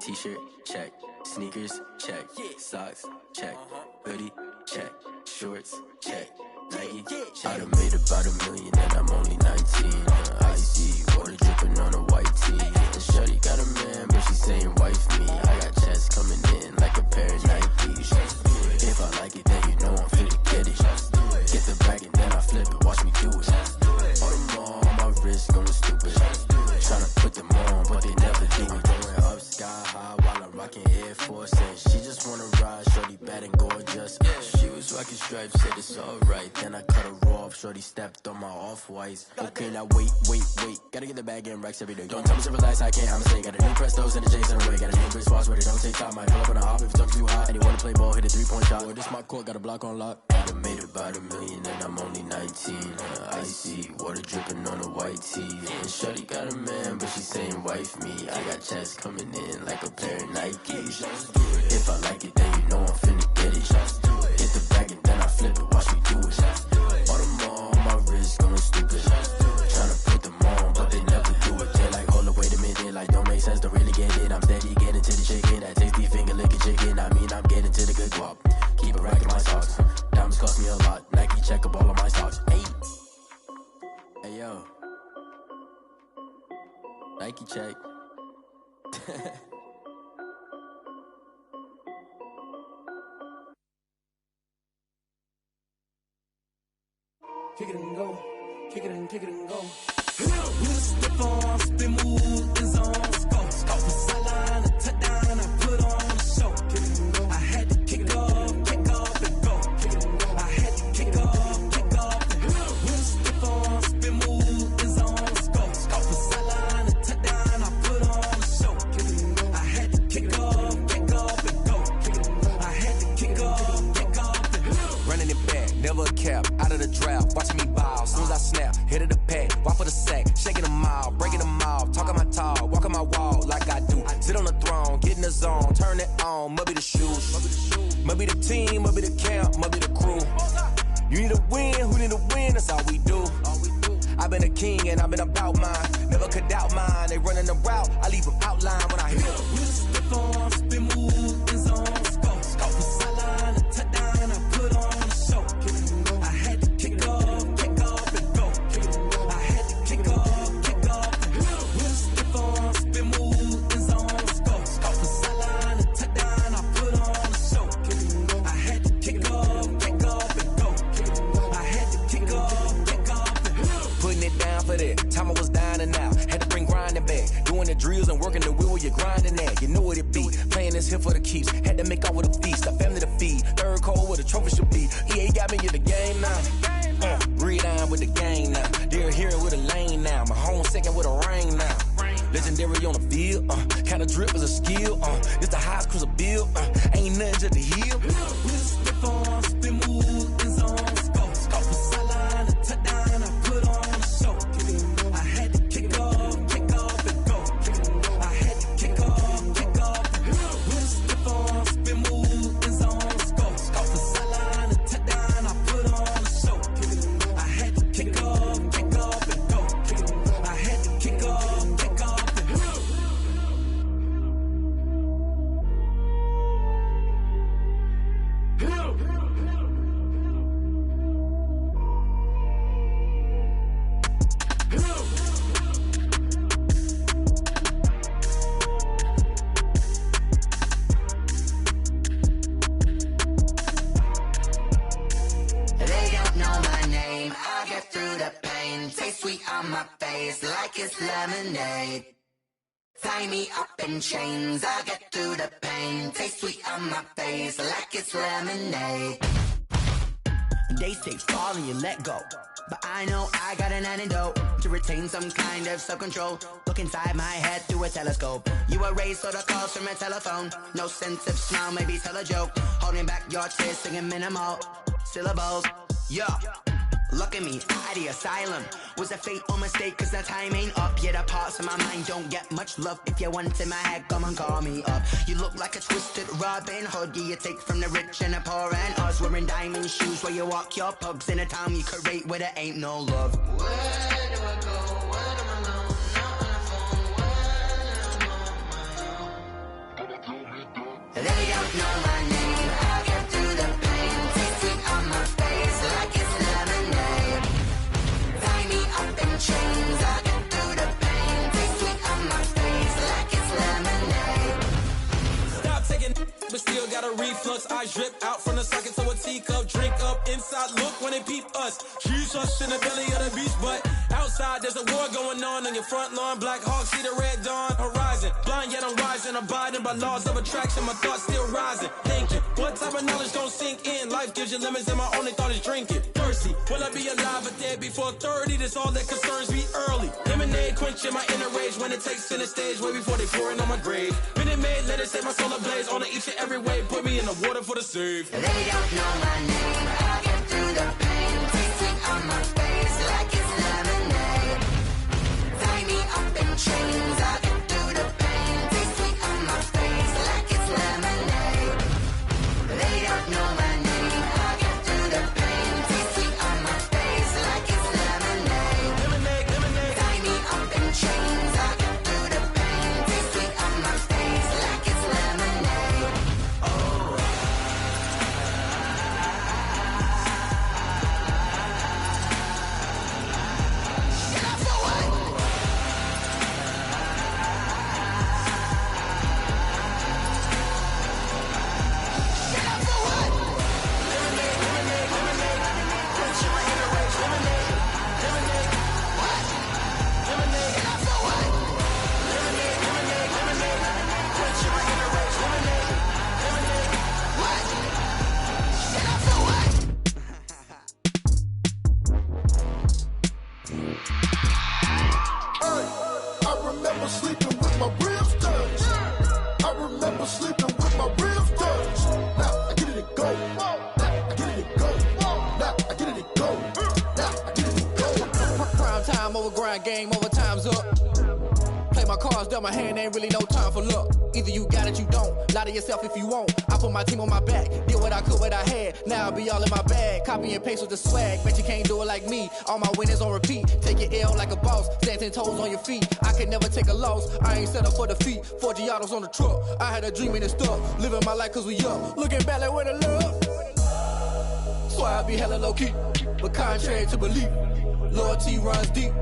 T-shirt check. Sneakers check. Socks check. Hoodie check. Shorts check. Nike I done made about $1 million and I'm only 19. Icy water dripping on a white tee. And shorty got a man, but she saying wife me. I got checks coming in like a pair of Nikes. If I like it, then you know I'm finna get it. Get the bag and then I flip it, watch me do it. All them on my wrist going stupid. Tryna put them on, but they never do it. Going up sky high while I'm rocking Air Force. And she just wanna ride, shorty bad and gorgeous. She was rocking stripes, said it's alright. Then I cut her off, shorty stepped on my off-whites. Okay, now wait. Gotta get the bag and racks every day. Don't tell me to relax, I can't, I'ma say. Got a new Prestos and the J's in the way. Got a new Chris Foss, but it don't take time. Might pull up on a hop if it talks too hot. And you wanna play ball, hit a 3-point shot. Or this my court, got a block on lock. I done made about $1 million and I'm only 19. Icy water dripping on a white tee. And shorty got a man, but she saying wife me. I got checks coming in like a pair of Nikes. If I like it, then you know I'm finna get it. Get the bag and then I flip it, watch me do it. All them on my wrist going stupid. Tryna put them on, but they never do it. They like, hold up, wait a minute, like don't make sense, don't really get it. I'm steady getting to the chicken, that tasty finger licking chicken. I mean, I'm getting to the good guap. Keep a rack in my socks. Diamonds cost me a lot. Nike check up all of my socks. Hey yo, Nike check. Kick it and go, kick it and go. With a stiff on, spin move, is on, scope. Scope the sideline, a touchdown, I put on a show. Kick it and go. I had to kick off and go. Kick it and go. I had to kick off and go. With a stiff on, spin move, is on, scope. Scope the sideline, a touchdown, I put on a show. Kick it and go. I had to kick off and go. Kick it and go. I had to kick off and go. Running it back, never a cap, out of the drought, watching me ball. Soon as I snap, hit of the pack, walk for the sack, shaking them all, breaking them off, talking my talk, walking my wall like I do. Sit on the throne, get in the zone, turn it on, must be the shoes, must be the team, must be the camp, must be the crew. You need a win, who need a win, that's all we do. I've been a king and I've been about mine, never could doubt mine. They running the route, I leave them outline when I hit them. With a stiff on, spin move, is on, scope. Scope the sideline, a touchdown, I put on a show. I had to kick off and go. I had to kick off and go. With a stiff on, spin move, is on, scope. Scope the sideline, a touchdown, I put on a show. I had to kick off and go. I had to kick off and go. Putting it down for that, time I was down and out, had to bring grinding back, doing the drills and working the wheel where you're grinding at, you know what it be, playing this here for the keeps, had to make off with a feast, a family to feed, third cold where the trophy should be, EA got me in the game now, breathe on with the game now, they're here with a lane now, my home second with a ring now, legendary on the field, kinda drip is a skill, it's the highest cruiser bill, ain't nothing to the hill. With a stiff on, spin move, is on, scope. Scope the sideline, a touchdown, I put on a show. I had to kick off and go. I had to kick off and go. With a stiff on, spin move, is on, scope. Scope the sideline, a touchdown, I put on a show. I had to kick off and go. I had to kick off and go. They don't know my name, I get through the pain. Taste sweet on my face like it's lemonade. Tie me up in chains, I get through the pain. pain. Taste sweet on my face like it's lemonade. They say fall and you let go, but I know I got an antidote to retain some kind of self-control. Look inside my head through a telescope. You erase all the calls from a telephone. No sense of smile, maybe tell a joke. Holding back your tears, singing minimal syllables. Yo, look at me, out the asylum. Was a fate or mistake, cause the time ain't up. Yet the parts of my mind don't get much love. If you want in my head, come and call me up. You look like a twisted Robin Hood. Yeah, you take from the rich and the poor and us. Wearing diamond shoes where you walk your pugs. In a town you create where there ain't no love. Where do I go? When I'm alone? Not on the phone. When I'm on my own. They don't know my name. I get through the pain. Taste sweet on my face like it's lemonade. Tie me up in chains. I get through the pain. Taste sweet on my face like it's lemonade. Stop taking, but still got a reflux. I drip out from the socket to a teacup. Drink up inside, look when they peep us. She's us in the belly of the beast, but outside there's a war going on your front lawn. Black Hawk, see the red dawn horizon. Blind yet I'm rising, abiding by laws of attraction. My thoughts still rising, thinking what type of knowledge gon' sink in? Life gives you lemons and my only thought is drinking. Thirsty, will I be alive or dead before 30? That's all that concerns me early. Lemonade quenching my inner rage when it takes center stage way before they pouring on my grave. Minute Maid, let it set my soul ablaze on each and every way. Put me in the water for the save. They don't know my name. I get through the pain. Taste sweet on my face like it's lemonade. Tie me up in chains. I get through the pain. Taste sweet on my face like it's lemonade. They don't know my name. I get through the pain. Taste sweet on my face like it's lemonade. Lemonade, lemonade. Tie me up in chains. I get through the pain. Taste sweet on my face like it's lemonade. Oh. I remember sleeping with my ribs touched. I remember sleeping with my ribs touched. Now I get it and go. Now I get it and go. Now I get it and go. Now I get it and go. Prime time over grind game, over time's up. Play my cards, dealt my hand, ain't really no time for luck. Either you got it, you don't. Lie to yourself if you won't. I put my team on my back, did what I could, what I had. Now I'll be all in my bag, copy and paste with the swag. Bet you can't do it like me. All my winners on repeat. Take your L like a boss, stand 10 toes on your feet. I can never take a loss. I ain't set up for defeat. 4 Giottos on the truck. I had a dream and it stuck. Living my life cause we up. Looking back like where the love. So I be hella low key, but contrary to belief, loyalty runs deep.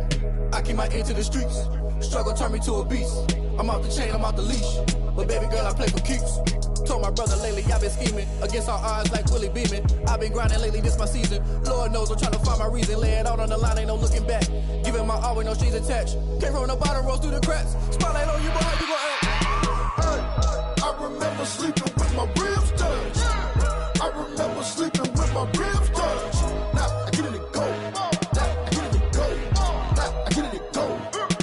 I keep my ear to the streets. Struggle turned me to a beast. I'm off the chain, I'm off the leash. But baby girl, I play for keeps. Told my brother lately, I've been scheming against all odds like Willie Beeman. I've been grinding lately, this my season. Lord knows I'm trying to find my reason. Lay it out on the line, ain't no looking back. Giving my all with no strings attached. Came from the bottom, rose through the cracks. Spotlight on you, boy, how you gon' act? I remember sleeping with my ribs touched. I remember sleeping with my ribs touched. Now I get it and go. Now I get it and go. Now I get it and go.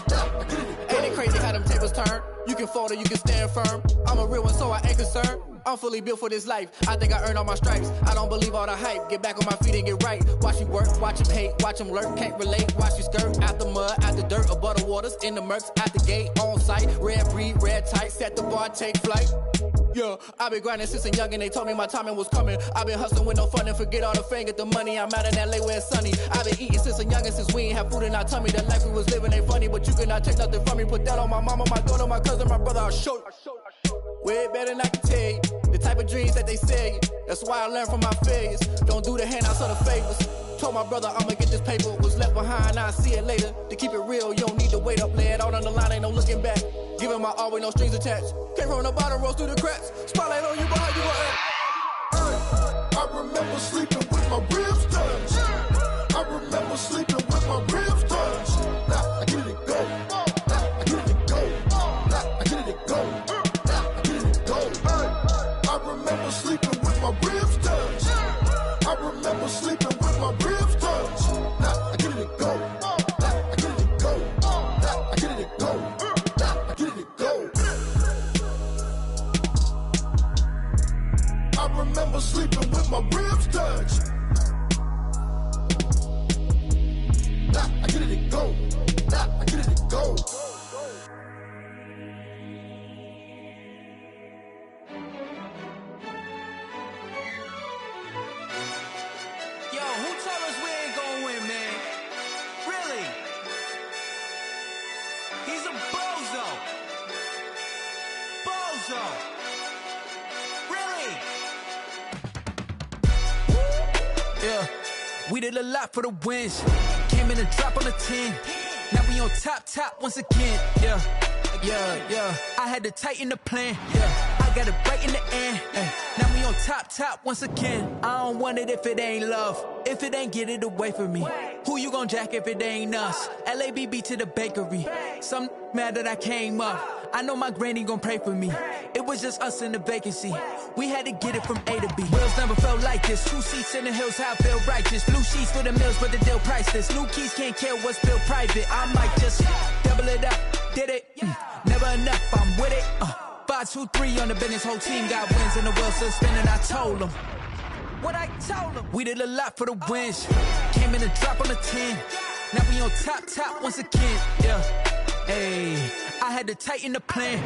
Now I get it and go. Ain't it crazy how them tables turn? You can fold or you can stand firm. I'm a real one, so I ain't concerned. I'm fully built for this life. I think I earned all my stripes. I don't believe all the hype. Get back on my feet and get right. Watch you work, watch him hate, watch him lurk. Can't relate, watch you skirt. Out the mud, out the dirt, above the waters, in the murks, out the gate, on site. Red breed, red tight, set the bar, take flight. Yeah, I been grinding since a young and they told me my timing was coming. I been hustling with no fun and forget all the fame, get the money. I'm out in LA where it's sunny. I been eating since a young and since we ain't have food in our tummy. The life we was living ain't funny, but you cannot take nothing from me. Put that on my mama, my daughter, my cousin, my brother, I'll show you. Way better than I can tell you. The type of dreams that they sell you. That's why I learned from my failures. Don't do the handouts or the favors. Told my brother I'ma get this paper. Was left behind, I'll see it later. To keep it real, you don't need to wait up. Lay it out on the line, ain't no looking back. Giving my all with no strings attached. Came from the bottom, rose through the cracks. Spotlight on you, boy, how you gon' act? I remember sleeping with my ribs touched. I remember sleeping with my ribs touched. Now I get it and go. Now I get it and go. Now I get it and go. Now I get it and go. never sleeping with my ribs touched. Nah, I get it to go. Nah, I get it to go. Yo, who told us we ain't gonna win, man? Really? He's a bozo. Bozo. Really? Yeah, we did a lot for the wins. Came in a drop on the 10. Now we on top once again. Yeah. I had to tighten the plan. Yeah, I got it right in the end. Now we on top once again. I don't want it if it ain't love. If it ain't, get it away from me. Who you gon' jack if it ain't us? LABB to the bakery. Some mad that I came up. I know my granny gon' pray for me. It was just us in the vacancy. We had to get it from A to B. Wheels never felt like this. 2 seats in the hills, how I feel righteous. Blue sheets for the mills, but the deal priceless. New keys can't care what's built private. I might just double it up. Did it? Never enough, I'm with it. 5, 2, 3 on the business. Whole team got wins and the wheels still spinning. I told them what I told them. We did a lot for the wins. Came in a drop on the 10. Now we on top once again. Yeah. Hey, I had to tighten the plan.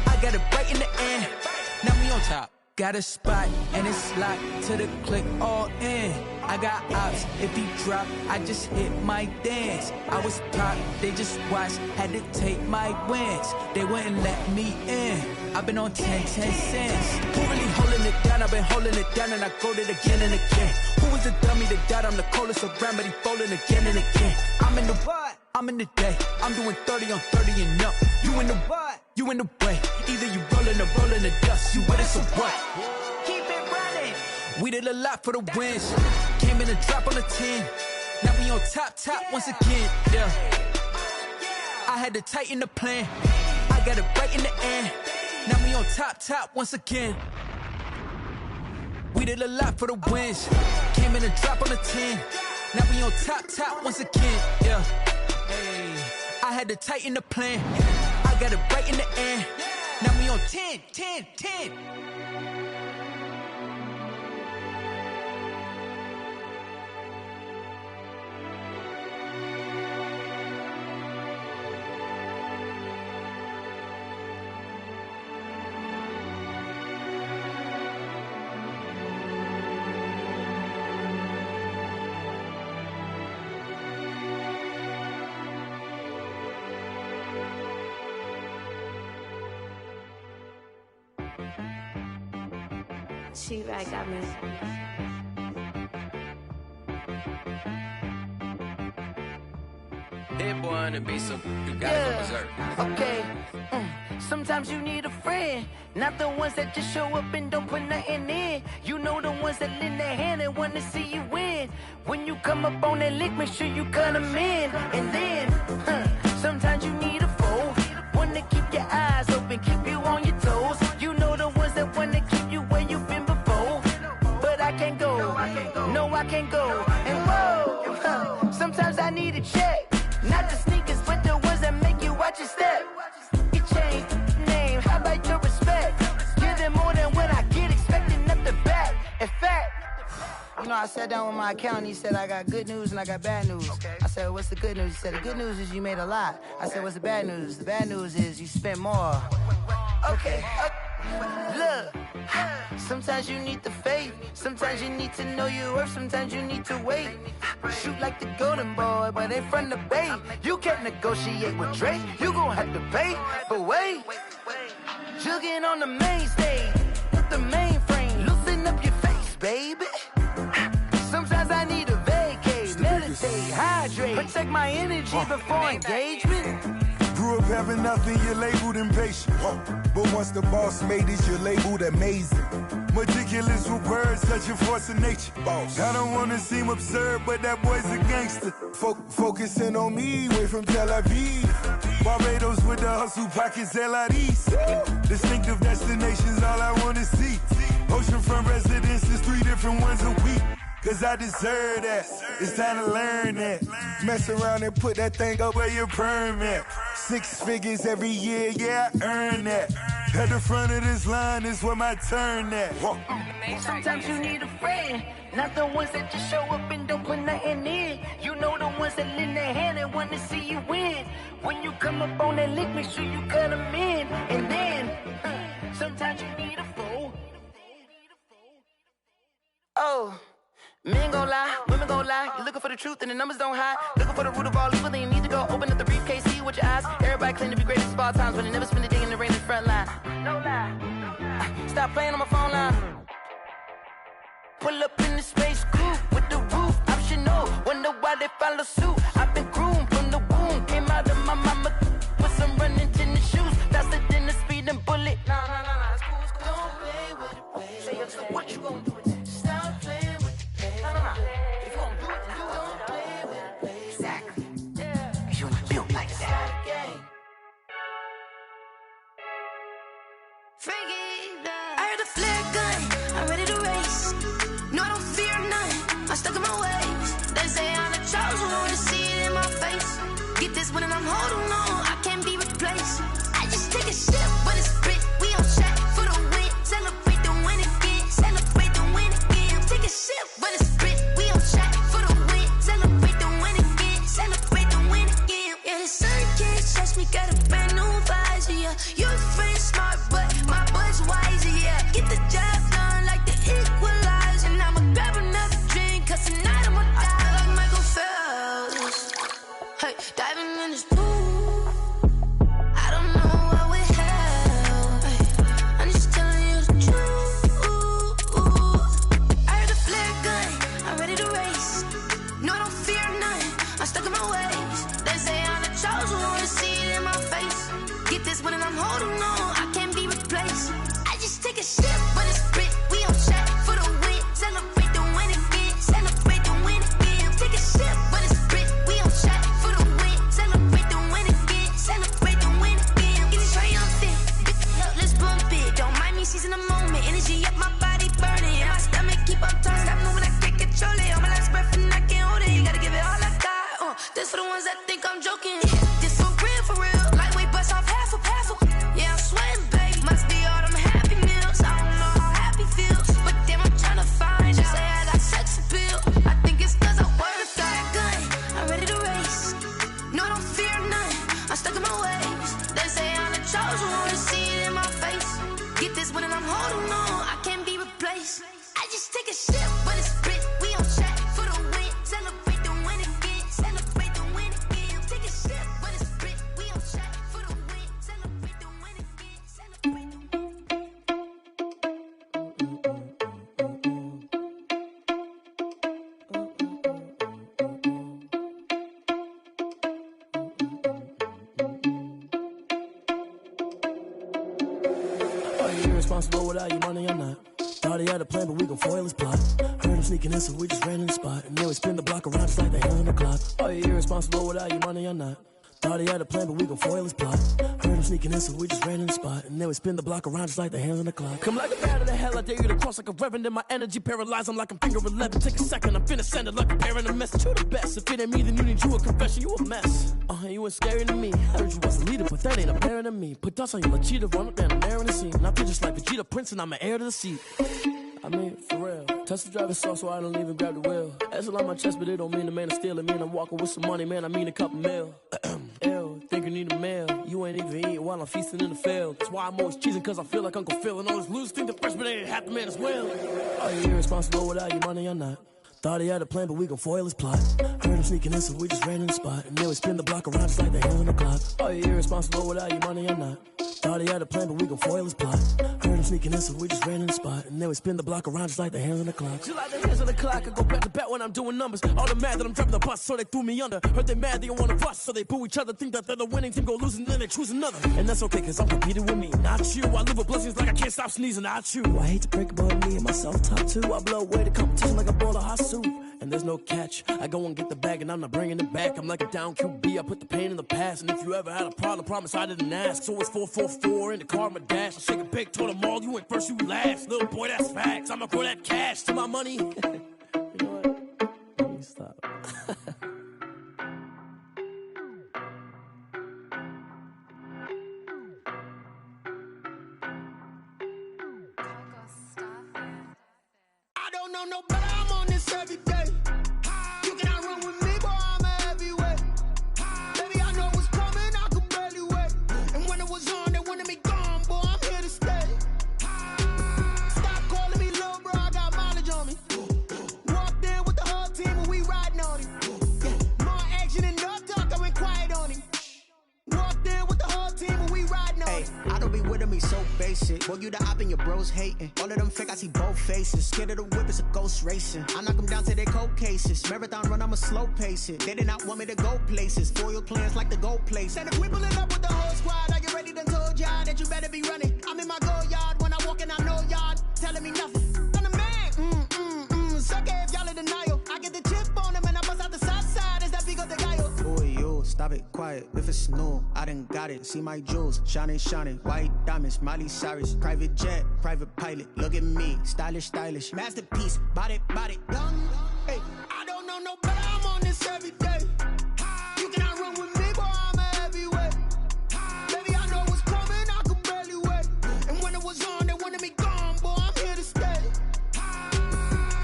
I got it right in the end. Now we on top. Got a spot and it's locked to the click all in. I got ops, if he drop, I just hit my dance. I was pop, they just watched, had to take my wins. They wouldn't let me in. I've been on 10 cents. Who really holding it down? I've been holding it down and I go it again and again. Who was the dummy that died? I'm the coldest around, but he folding again and again. I'm in the what? I'm in the day. I'm doing 30 on 30 and up. You in the what? You in the way. Either you rolling or rolling the dust. You with us or what? Keep it running. We did a lot for the wins. Came in a drop on the 10. Now we on top once again. Yeah. I had to tighten the plan. I got it right in the end. Now we on top once again. We did a lot for the wins. Came in a drop on the 10. Now we on top once again. Yeah. Hey, I had to tighten the plan. I got it right in the end. Now we on 10. She right got me. That boy on the beat, so you gotta go berserk. Okay. Sometimes you need a friend, not the ones that just show up and don't put nothing in. You know the ones that lend their hand and want to see you win. When you come up on that lick, make sure you cut them in. And then, sometimes you need a foe, one to keep your eyes open, keep you on your toes. You know the ones that want to keep you where you've been before. But I can't go, no I can't go. And whoa, sometimes I need a check, not the sneakers, but the ones that make you watch your step. Your chain, name, how about your respect? Give them more than when I get expecting up the back. In fact, you know, I sat down with my accountant. He said, I got good news and I got bad news. I said, what's the good news? He said, the good news is you made a lot. I said, what's the bad news? The bad news is you spent more. Okay. Look, sometimes you need the faith. Sometimes you need to know your worth. Sometimes you need to wait. Shoot like the golden boy, but they from the bay. You can't negotiate with Drake. You gon' have to pay. But wait, jugging on the main stage with the mainframe. Loosen up your face, baby. Sometimes I need a vacate, meditate, hydrate, protect my energy before engagement. Grew up having nothing, you're labeled impatient. But once the boss made it, you're labeled amazing. Meticulous with words, such a force of nature. I don't wanna seem absurd, but that boy's a gangster. Focusing on me, way from Tel Aviv. Barbados with the hustle pockets, LIDs. Distinctive destinations, all I wanna see. Oceanfront residences, 3 different ones a week. Cause I deserve that, it's time to learn that. Mess around and put that thing up where your perm at. 6 figures every year, yeah, I earn that. At the front of this line is where my turn at. Sometimes you need a friend, not the ones that just show up and don't put nothing in. You know the ones that lend their hand and want to see you win. When you come up on that lick, make sure you cut them in. And then, sometimes you need a fool. Oh, men gon' lie, women gon' lie. You're looking for the truth and the numbers don't hide. Looking for the root of all evil, then you need to go open up the briefcase, see with your eyes. Everybody claim to be greatest of all times, but they never spend a day in the rain in the front line. No lie. Stop playing on my phone line. Pull up in the space coupe with the roof optional. Wonder why they follow suit. I've been groomed from the womb. Came out of my mama with some running tennis shoes. Faster than the speeding bullet. No, it's cool, it's cool. Don't play with it, baby. Say what you gon' do with it? Stop playing with it, baby. No. If you gon' do it, then you don't play with it, baby. Exactly. Cause you ain't built like that. I heard a flare gun, I'm ready to race. No, I don't fear none, I'm stuck in my ways. They say I'm the chosen one, to see it in my face. Get this one and I'm holding on, I can't be replaced. I just take a sip, but it's spit, we on track for the win. Celebrate the win again, celebrate the win again. Take a sip, but it's spit, we on track for the win. Celebrate the win again, celebrate the win again. Yeah, the sun can't touch me, got a brand new visor, yeah. Your friend smart, but my boy's wiser, yeah. Get the job done like the equalizer. And I'ma grab another drink, cause tonight I'ma die like Michael Phelps. Hey, diving in this pool, I don't know what would help. Hey, I'm just telling you the truth. I heard a flare gun, I'm ready to race. No, I don't fear none, I'm stuck in my ways. They say I'm the chosen one, to see it in my face. Get this one and I'm holding on, I can't be replaced. I just take a sip, but it's spit, we on track for the win. Celebrate the win again, celebrate the win again. Take a sip, but it's spit, we on track for the win. Celebrate the win again, celebrate the win again. Get this triumphant, let's bump it. Don't mind me seizing the moment, energy up my body burning. And my stomach keep on turning, stop moving, I can't control it. On my last breath and I can't hold it, you gotta give it all I got. This for the ones that think I'm joking. This for real. Lightweight bust off half a. Yeah, I'm sweating, babe. Must be all them happy meals. I don't know how happy feels, but damn, I'm tryna find out. Say I got sex appeal. I think it's cause I work that gun. I'm ready to race. No, I don't fear none. I'm stuck in my ways. They say I'm the chosen one, to see it in my face. Get this one and I'm holding on, I can't be replaced. I just take a sip, but it's spit. We on track for the win. Celebrate the win again. Celebrate the win again. Take a sip, but it's spit. We on track for the win. Celebrate the win again. Celebrate the win. Are you irresponsible without your money or not? Thought he had a plan, but we gon' foil his plot. Heard him sneaking in, so we just ran in the spot. And then we spin the block around just like the hands on the clock. Are you irresponsible without your money or not? Thought he had a plan, but we gon' foil his plot. Heard him sneaking in, so we just ran in the spot. And then we spin the block around just like the hands on the clock. Come like a bat of the hell, I dare you to cross like a reverend. In my energy paralyzed, I'm like I'm finger 11. Take a second, I'm finna send it like a parent a message. You the best, if it ain't me, then you need you a confession. You a mess, you ain't scary to me. Heard you was a leader, but that ain't apparent to me. Put dust on you like cheetah, run up down the air in the scene. And I feel just like Vegeta Prince, and I'm an heir to the seat. I mean, for real. Touch the driver's soft, so I don't even grab the wheel. That's on my chest, but it don't mean the man is stealing. Mean I'm walking with some money, man, I mean a couple mil. Ew, think you need a meal. You ain't even eating while I'm feasting in the field. That's why I'm always cheesing, cause I feel like Uncle Phil. And all this loose think the freshman ain't half the man as well. Are you irresponsible without your money or not? Thought he had a plan, but we gon' foil his plot. Heard him sneaking in, so we just ran in the spot. And then we spin the block around just like the hands on the clock. Are you irresponsible without your money or not? Thought he had a plan, but we gon' foil his plot. Heard him sneaking in, so we just ran in the spot. And then we spin the block around just like the hands on the clock. Just like the hands on the clock, I go back to back when I'm doing numbers. All the mad that I'm driving the bus, so they threw me under. Heard they mad, they don't wanna rush, so they boo each other. Think that they're the winning team, go losing, then they choose another. And that's okay, cause I'm competing with me, not you. I live with blessings like I can't stop sneezing, not you. I hate to break about me and myself top two. I blow away the competition like a bowl of hot soup. And there's no catch. I go and get the bag and I'm not bringing it back. I'm like a down QB, I put the pain in the past. And if you ever had a problem, promise I didn't ask. So it's 444 in the car, my dash. I shake a big, told them all, you ain't first, you last. Little boy, that's facts. I'ma throw that cash to my money. You know what? Let me stop. know no better, I'm on this every day. You cannot run with me, boy, I'm a heavyweight. Baby, I know what's coming, I could barely wait. And when it was on, they wanted me gone, boy, I'm here to stay. Stop calling me little bro, I got mileage on me. Walked in with the whole team and we riding on him. Yeah, more action and no talk, I went quiet on him. Walked in with the whole team and we riding on him. I don't be with me so basic. Boy, you the op and your bros hating. All of them fake, I see both faces. Scared of the whip, it's a ghost racing. I knock them down to their cold cases. Marathon run, I'ma slow pace it. They did not want me to go places. Foil plans like the go place. And if we pulling up with the whole squad, are you ready? Done told y'all that you better be running. I'm in my go yard when I walk in, I know y'all telling me nothing. I'm the man, suck it if y'all in denial. I get the chip on them and I bust out the south side. Is that Pico de Gallo? Boy, you, stop it, quiet. If it's new, I done got it. See my jewels, shining, shining. White diamonds, Miley Cyrus. Private jet, private pilot. Look at me, stylish, stylish. Masterpiece, body, done. Hey, I don't know no better, I'm on this every day. You cannot run with me, boy, I'm a heavyweight. Baby, I know what's coming, I could barely wait. And when it was on, they wanted me gone, boy, I'm here to stay.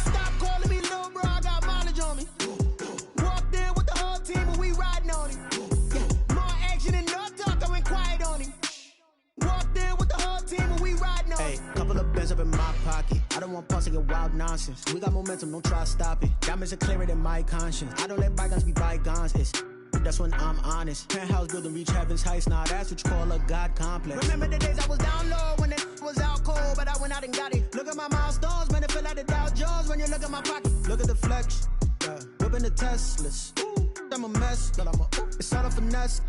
Stop calling me little bro, I got mileage on me. Walked in with the whole team and we riding on him. Yeah, more action and no talk, I went quiet on him. Walked in with the whole team and we riding on him. Hey, couple of bands up in my pocket. I don't want pause to get wild nonsense. We got momentum, don't try to stop it. Diamonds are clearer than my conscience. I don't let bygones be bygones. That's when I'm honest. Penthouse building reach heaven's heights. Nah, that's what you call a God complex. Remember the days I was down low when it was out cold, but I went out and got it. Look at my milestones, man, it feel like the Dow Jones when you look at my pocket. Look at the flex, yeah. Whipping the Teslas. I'm a mess, but it's all a finesse.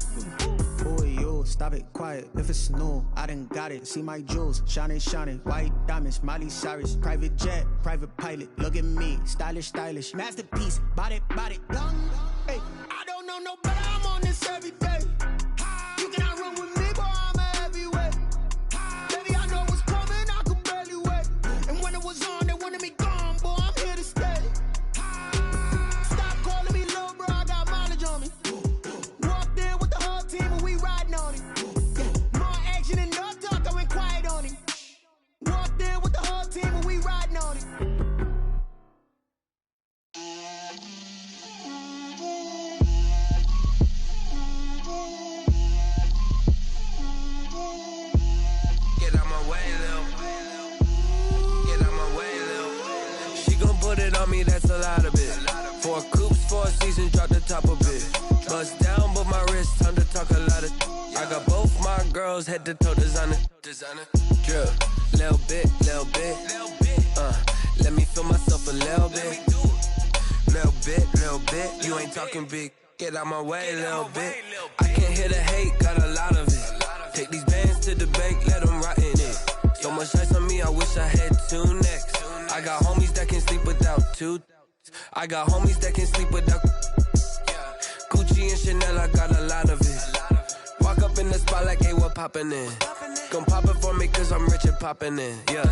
Boy, you, stop it, quiet. If it's new, I done got it. See my jewels, shining, shining. White diamonds, Miley Cyrus. Private jet, private pilot. Look at me, stylish, stylish. Masterpiece, body, done. Hey, I don't know no better, I'm on this every day. You cannot run with me, boy, I'm a heavyweight. Baby, I know what's coming, I could barely wait. And when it was on, they wanted me gone, boy, I'm here to stay. Stop calling me little bro, I got mileage on me. Walked in with the whole team and we riding on him. Yeah, more action and no talk, I went quiet on him. Walked in with the whole team and we riding on him. Put it on me, that's a lot of it. 4 coops, 4 seasons, drop the top of it. Bust down, but my wrist, time to talk a lot of. I got both my girls, head to toe designer. Drip, little bit. Let me feel myself a little bit. Little bit. You ain't talking big. Get out my way, little bit. I can't hear the hate, got a lot of it. Take these bands to the bank, let them rot in it. So much ice on me, I wish I had 2 necks. I got homies that can sleep without 2. I got homies that can sleep without Gucci and Chanel, I got a lot of it. Walk up in the spot like, hey, what poppin' in? Gon' pop it for me cause I'm rich and poppin' in. Yeah,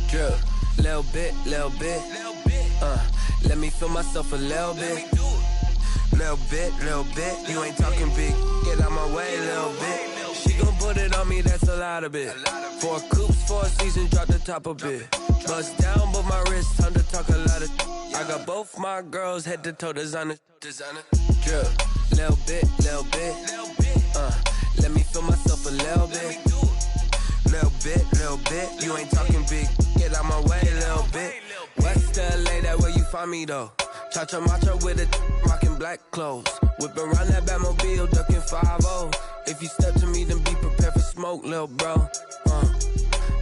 drip, little bit. Let me feel myself a little bit. Little bit. You ain't talking big. Get out my way, little bit. She gon' put it on me, that's a lot of it. 4 coops, 4 seasons, drop the top a bit. Bust down, but my wrist, time to talk a lot of. I got both my girls, head to toe designer. Drip, little bit. Let me feel myself a little bit. Little bit. You ain't talking big. Get out my way, little bit. West LA, that where you find me though. Cha-cha matcha with it, rockin' black clothes. Whip around that Batmobile, ducking 5-0. If you step to me, then be prepared for smoke, lil' bro.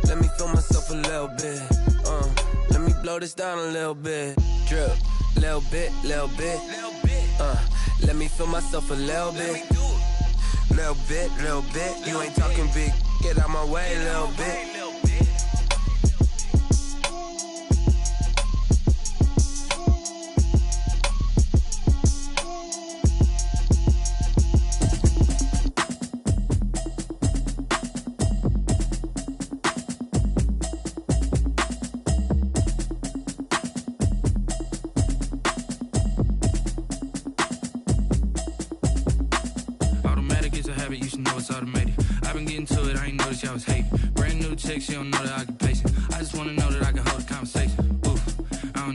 Let me feel myself a little bit. Let me blow this down a little bit. Drip, little bit. Let me feel myself a little bit. Little bit. You ain't talking big. Get out my way, little bit. You should know it's automated. I've been getting to it, I ain't noticed y'all was hating. Brand new chick, she don't know that I can pace it. I just wanna know that I can hold a conversation. Oof, I don't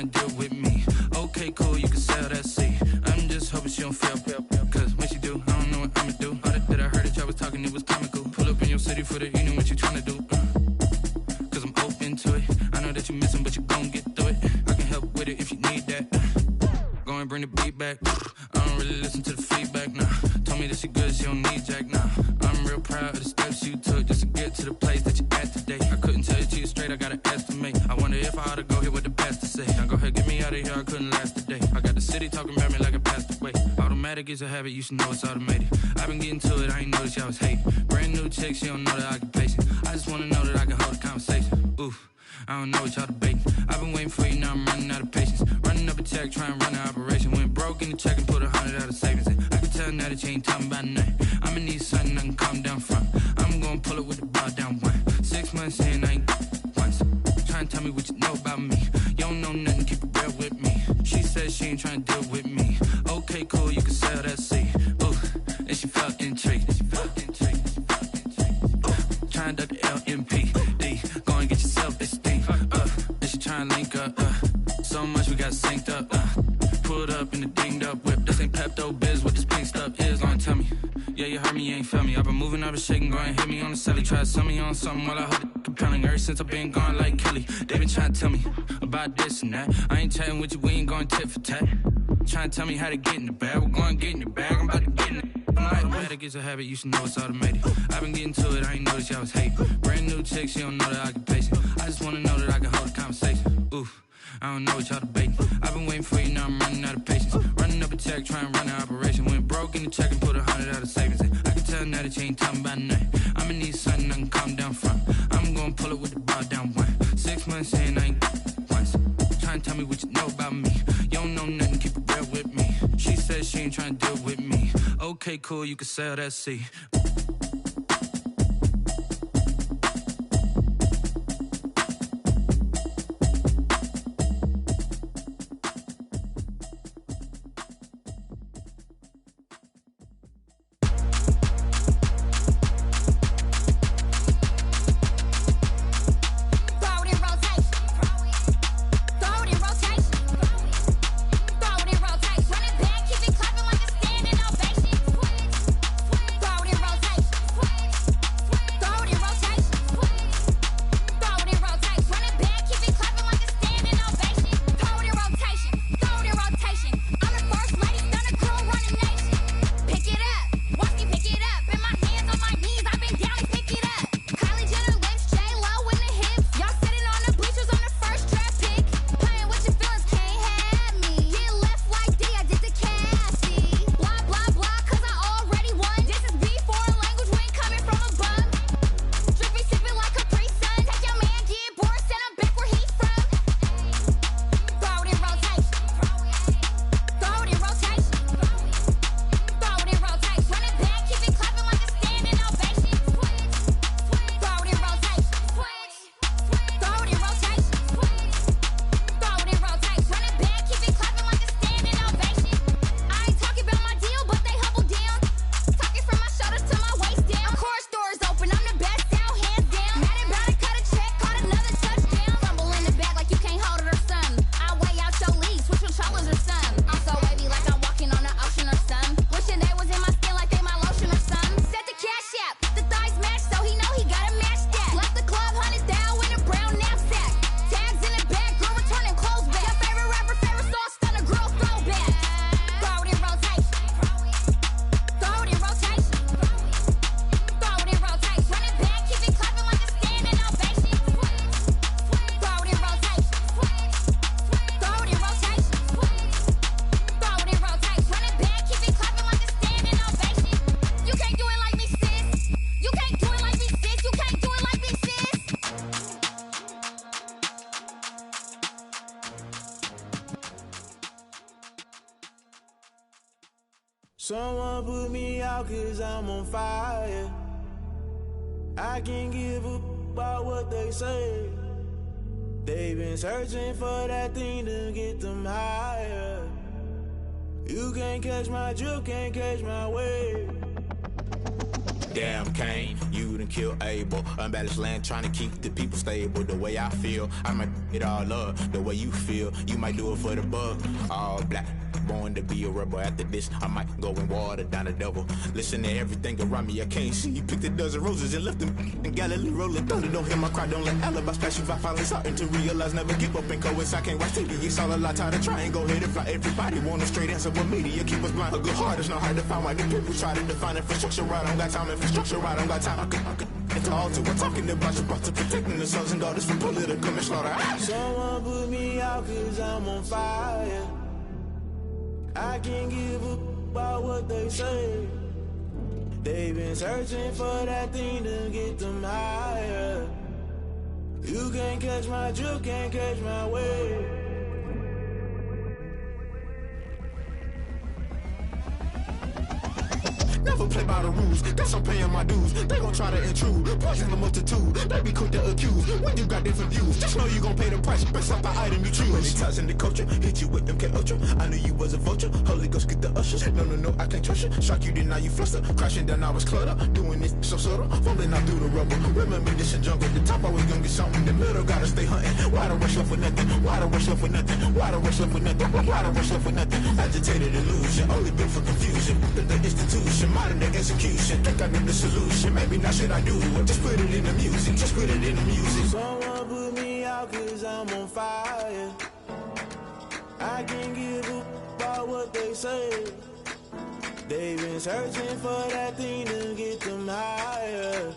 trying to deal with me. Okay, cool, you can sell that seat. I'm just hoping she don't fail. Cause when she do, I don't know what I'ma do. All that I heard that y'all was talking, it was comical. Pull up in your city for the evening, what you trying to do? Cause I'm open to it. I know that you missing, but you gon' get through it. I can help with it if you need that. Go and bring the beat back. I don't really listen to the feedback, nah. Told me that she good, she don't need Jack, nah. I'm real proud of the steps you took just to get to the place that you at today. I couldn't tell you to you straight, I gotta estimate. I wonder if I ought to go here with the best to say. Now go ahead, get me out of here, I couldn't last a day. I got the city talking about me like I passed away. Automatic is a habit, you should know it's automated. I've been getting to it, I ain't noticed y'all was hating. Brand new chick, she don't know the occupation. I just wanna know that I can hold a conversation. Oof. I don't know what y'all debating. I've been waiting for you, now I'm running out of patience. Running up a check, trying to run an operation. Went broke in the check and put 100 out of savings in. I can tell now that you ain't talking about nothing. I'ma need something I can calm down from. I'm gonna pull it with the bar down one. 6 months in, I ain't once. Trying to tell me what you know about me. You don't know nothing, keep it real with me. She said she ain't trying to deal with me. Okay, cool, you can sell that seat. Ooh, and she felt intrigued. Trying to duck the LMP. Go and get yourself this thing. And she trying to link up. So much we got synced up. Pulled up in the dinged up whip. This ain't Pepto Biz, what this pink stuff is. Don't tell me. Yeah, you heard me, you ain't felt me. I've been moving, I've been shaking, go and hit me on the celly. Try to sell me on something while I hold it compelling. Ever since I've been gone like Kelly, they been trying to tell me about this and that. I ain't chatting with you, we ain't going tit for tat. Trying to tell me how to get in the bag. We're going to get in the bag, I'm about to get in it. Automatic is a habit, you should know it's automated. I've been getting to it, I ain't noticed y'all was hating. Brand new chick, she don't know the occupation. I just wanna know that I can hold a conversation. Oof, I don't know what y'all debating. I've been waiting for you, now I'm running out of patience. Running up a check, trying to run an operation. Went broke in the check and put 100 out of savings in. I can tell now that you ain't talking about nothing. I'ma need something I can calm down from. I'm gonna pull it with the bar down one. 6 months in, I ain't once. Trying to tell me what you know about me. You don't know nothing, keep it real with me. She said she ain't trying to deal with me. Okay, cool, you can sell that seat. Someone put me out 'cause I'm on fire. I can't give a about what they say. They've been searching for that thing to get them higher. You can't catch my drift, can't catch my wave. Damn Kane, you done killed Abel. Unbalanced land trying to keep the people stable. The way I feel, I might it all up. The way you feel, you might do it for the bug. All black, born to be a rebel. After this, I might go and water down the devil. Listen to everything around me, I can't see. Picked a dozen roses and left them in Galilee rolling thunder. Don't hear my cry, don't let alibis pass you by. Finally starting to realize, never give up and coincide. Can't watch TV, it's all a lot. Tired of trying, go ahead and fly. Everybody want a straight answer, but media keep us blind. A good heart is not hard to find. Why the people try to define infrastructure right? I don't got time, infrastructure right? I don't got time. I could it's all to we're talking about you brought to protecting the sons and daughters from political and slaughter. Someone put me out cause I'm on fire. I can't give up about what they say. They've been searching for that thing to get them higher. You can't catch my drift, can't catch my wave. Never play by the rules, guess I'm paying my dues. They gon' try to intrude, poison the multitude. They be quick to accuse, when you got different views. Just know you gon' pay the price, based off the item you choose. Many times in the culture, hit you with MK Ultra. I knew you was a vulture, Holy Ghost get the ushers. No, I can't trust you. Shock you, then now you fluster. Crashing down, I was cluttered. Doing this so subtle, falling out through the rubble. Remember this a jungle, the top always gonna get something. In the middle, gotta stay hunting. Why the rush left for nothing? Why the rush left for nothing? Why the rush left for nothing? Why the rush left for nothing? Agitated illusion, only built for confusion. The institution, modern day execution. Think I know the solution. Maybe not should I do it? Just put it in the music. Just put it in the music. Someone put me out cause I'm on fire. I can't give up about what they say. They've been searching for that thing to get them higher.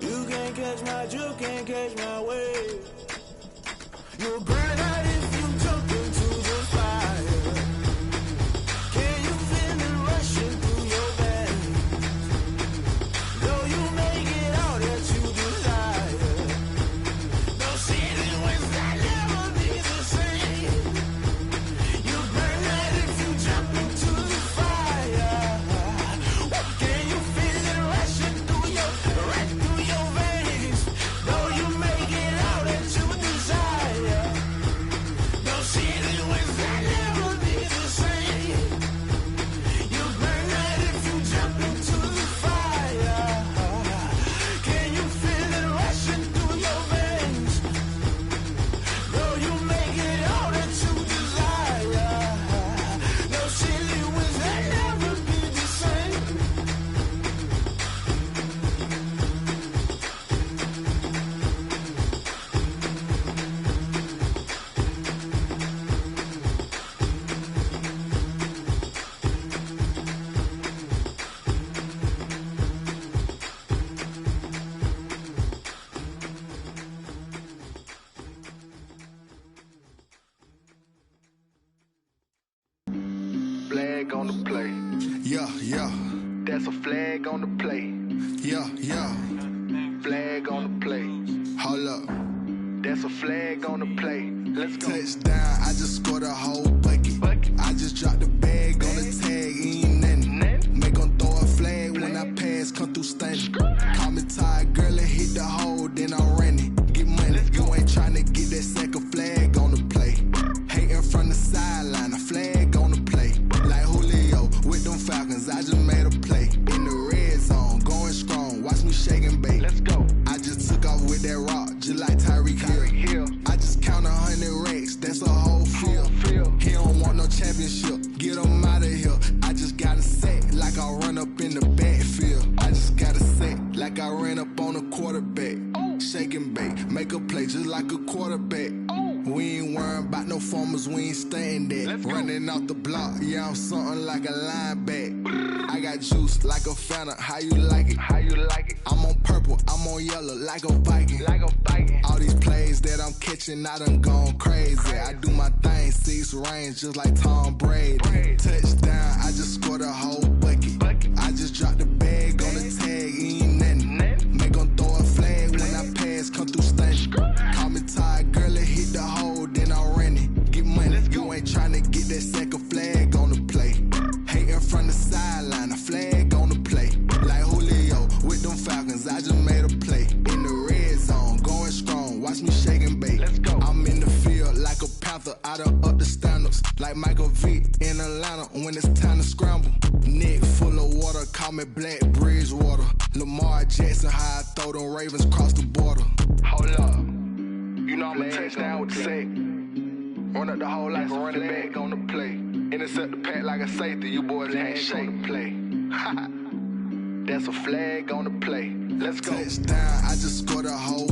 You can't catch my drift, can't catch my wave. You'll burn out if you jump into the fire. Can you feel it rushing through your veins? Though you may get all that you desire, no ceiling wins that never be the same. You burn out if you jump into the fire. Can you feel it rushing through your veins? Though you may get all that you desire, no ceiling wins that never be the same. You burn out if you jump into the fire. Can you feel it rushing through your veins? Though you may get all that you desire, no ceiling wins that never be the same. Flag on the play. Yeah. That's a flag on the play. Yeah. Flag on the play. Hold up. That's a flag on the play. Let's go. Touchdown, I just scored a whole bucket. I just dropped the bag on the tag, ain't nothing. Make 'em throw a flag when I pass, come through stunning. Call me tired, girl, and hit the hole, then I'm running. Get money, you ain't tryna get that second flag on the play. Hating from the sideline, a flag on the play. Like Julio with them Falcons, I just made a play. In the red zone, going strong, watch me shake and bake. Let's go. I just took off with that rock, just like Tyreek Hill. I just count 100 racks, that's a whole field. He don't want no championship, get him out of here. I just got a set, like I run up in the backfield. I just got a set, like I ran up on a quarterback. Shake and bake, make a play just like a quarterback. We ain't worrying about no formers, we ain't staying there. Running off the block, yeah, I'm something like a linebacker. I got juice like a Fanta, how you like it? How you like it? I'm on purple, I'm on yellow, like a Viking. All these plays that I'm catching, I done gone crazy. I do my thing, 6 range, just like Tom Brady. Touchdown, I just scored a whole bucket. I just dropped the bag on the tag, ain't nothing. Make 'em throw a flag when I pass, come through stunning. Call me tired, girl, and hit the hole, then I'm running. Get money, you ain't tryna get that second flag on the play. Hating from the sideline, a flag on the play. Like Julio with them Falcons, I just made a play. In the red zone, going strong, watch me shake and bake. Let's go. I'm in the field like a Panther, I done up the standards. Like Michael Vick in Atlanta when it's time to scramble. Neck full of water, call me Black Bridgewater. Lamar Lamar Jackson, how I throw them Ravens across the border. Hold up. You know I'm a touchdown with the sack. Run up the hole like a running back on the play. Intercept the pack like a safety. You boys can't shake play. That's a flag on the play. Let's go. Touchdown, I just scored a whole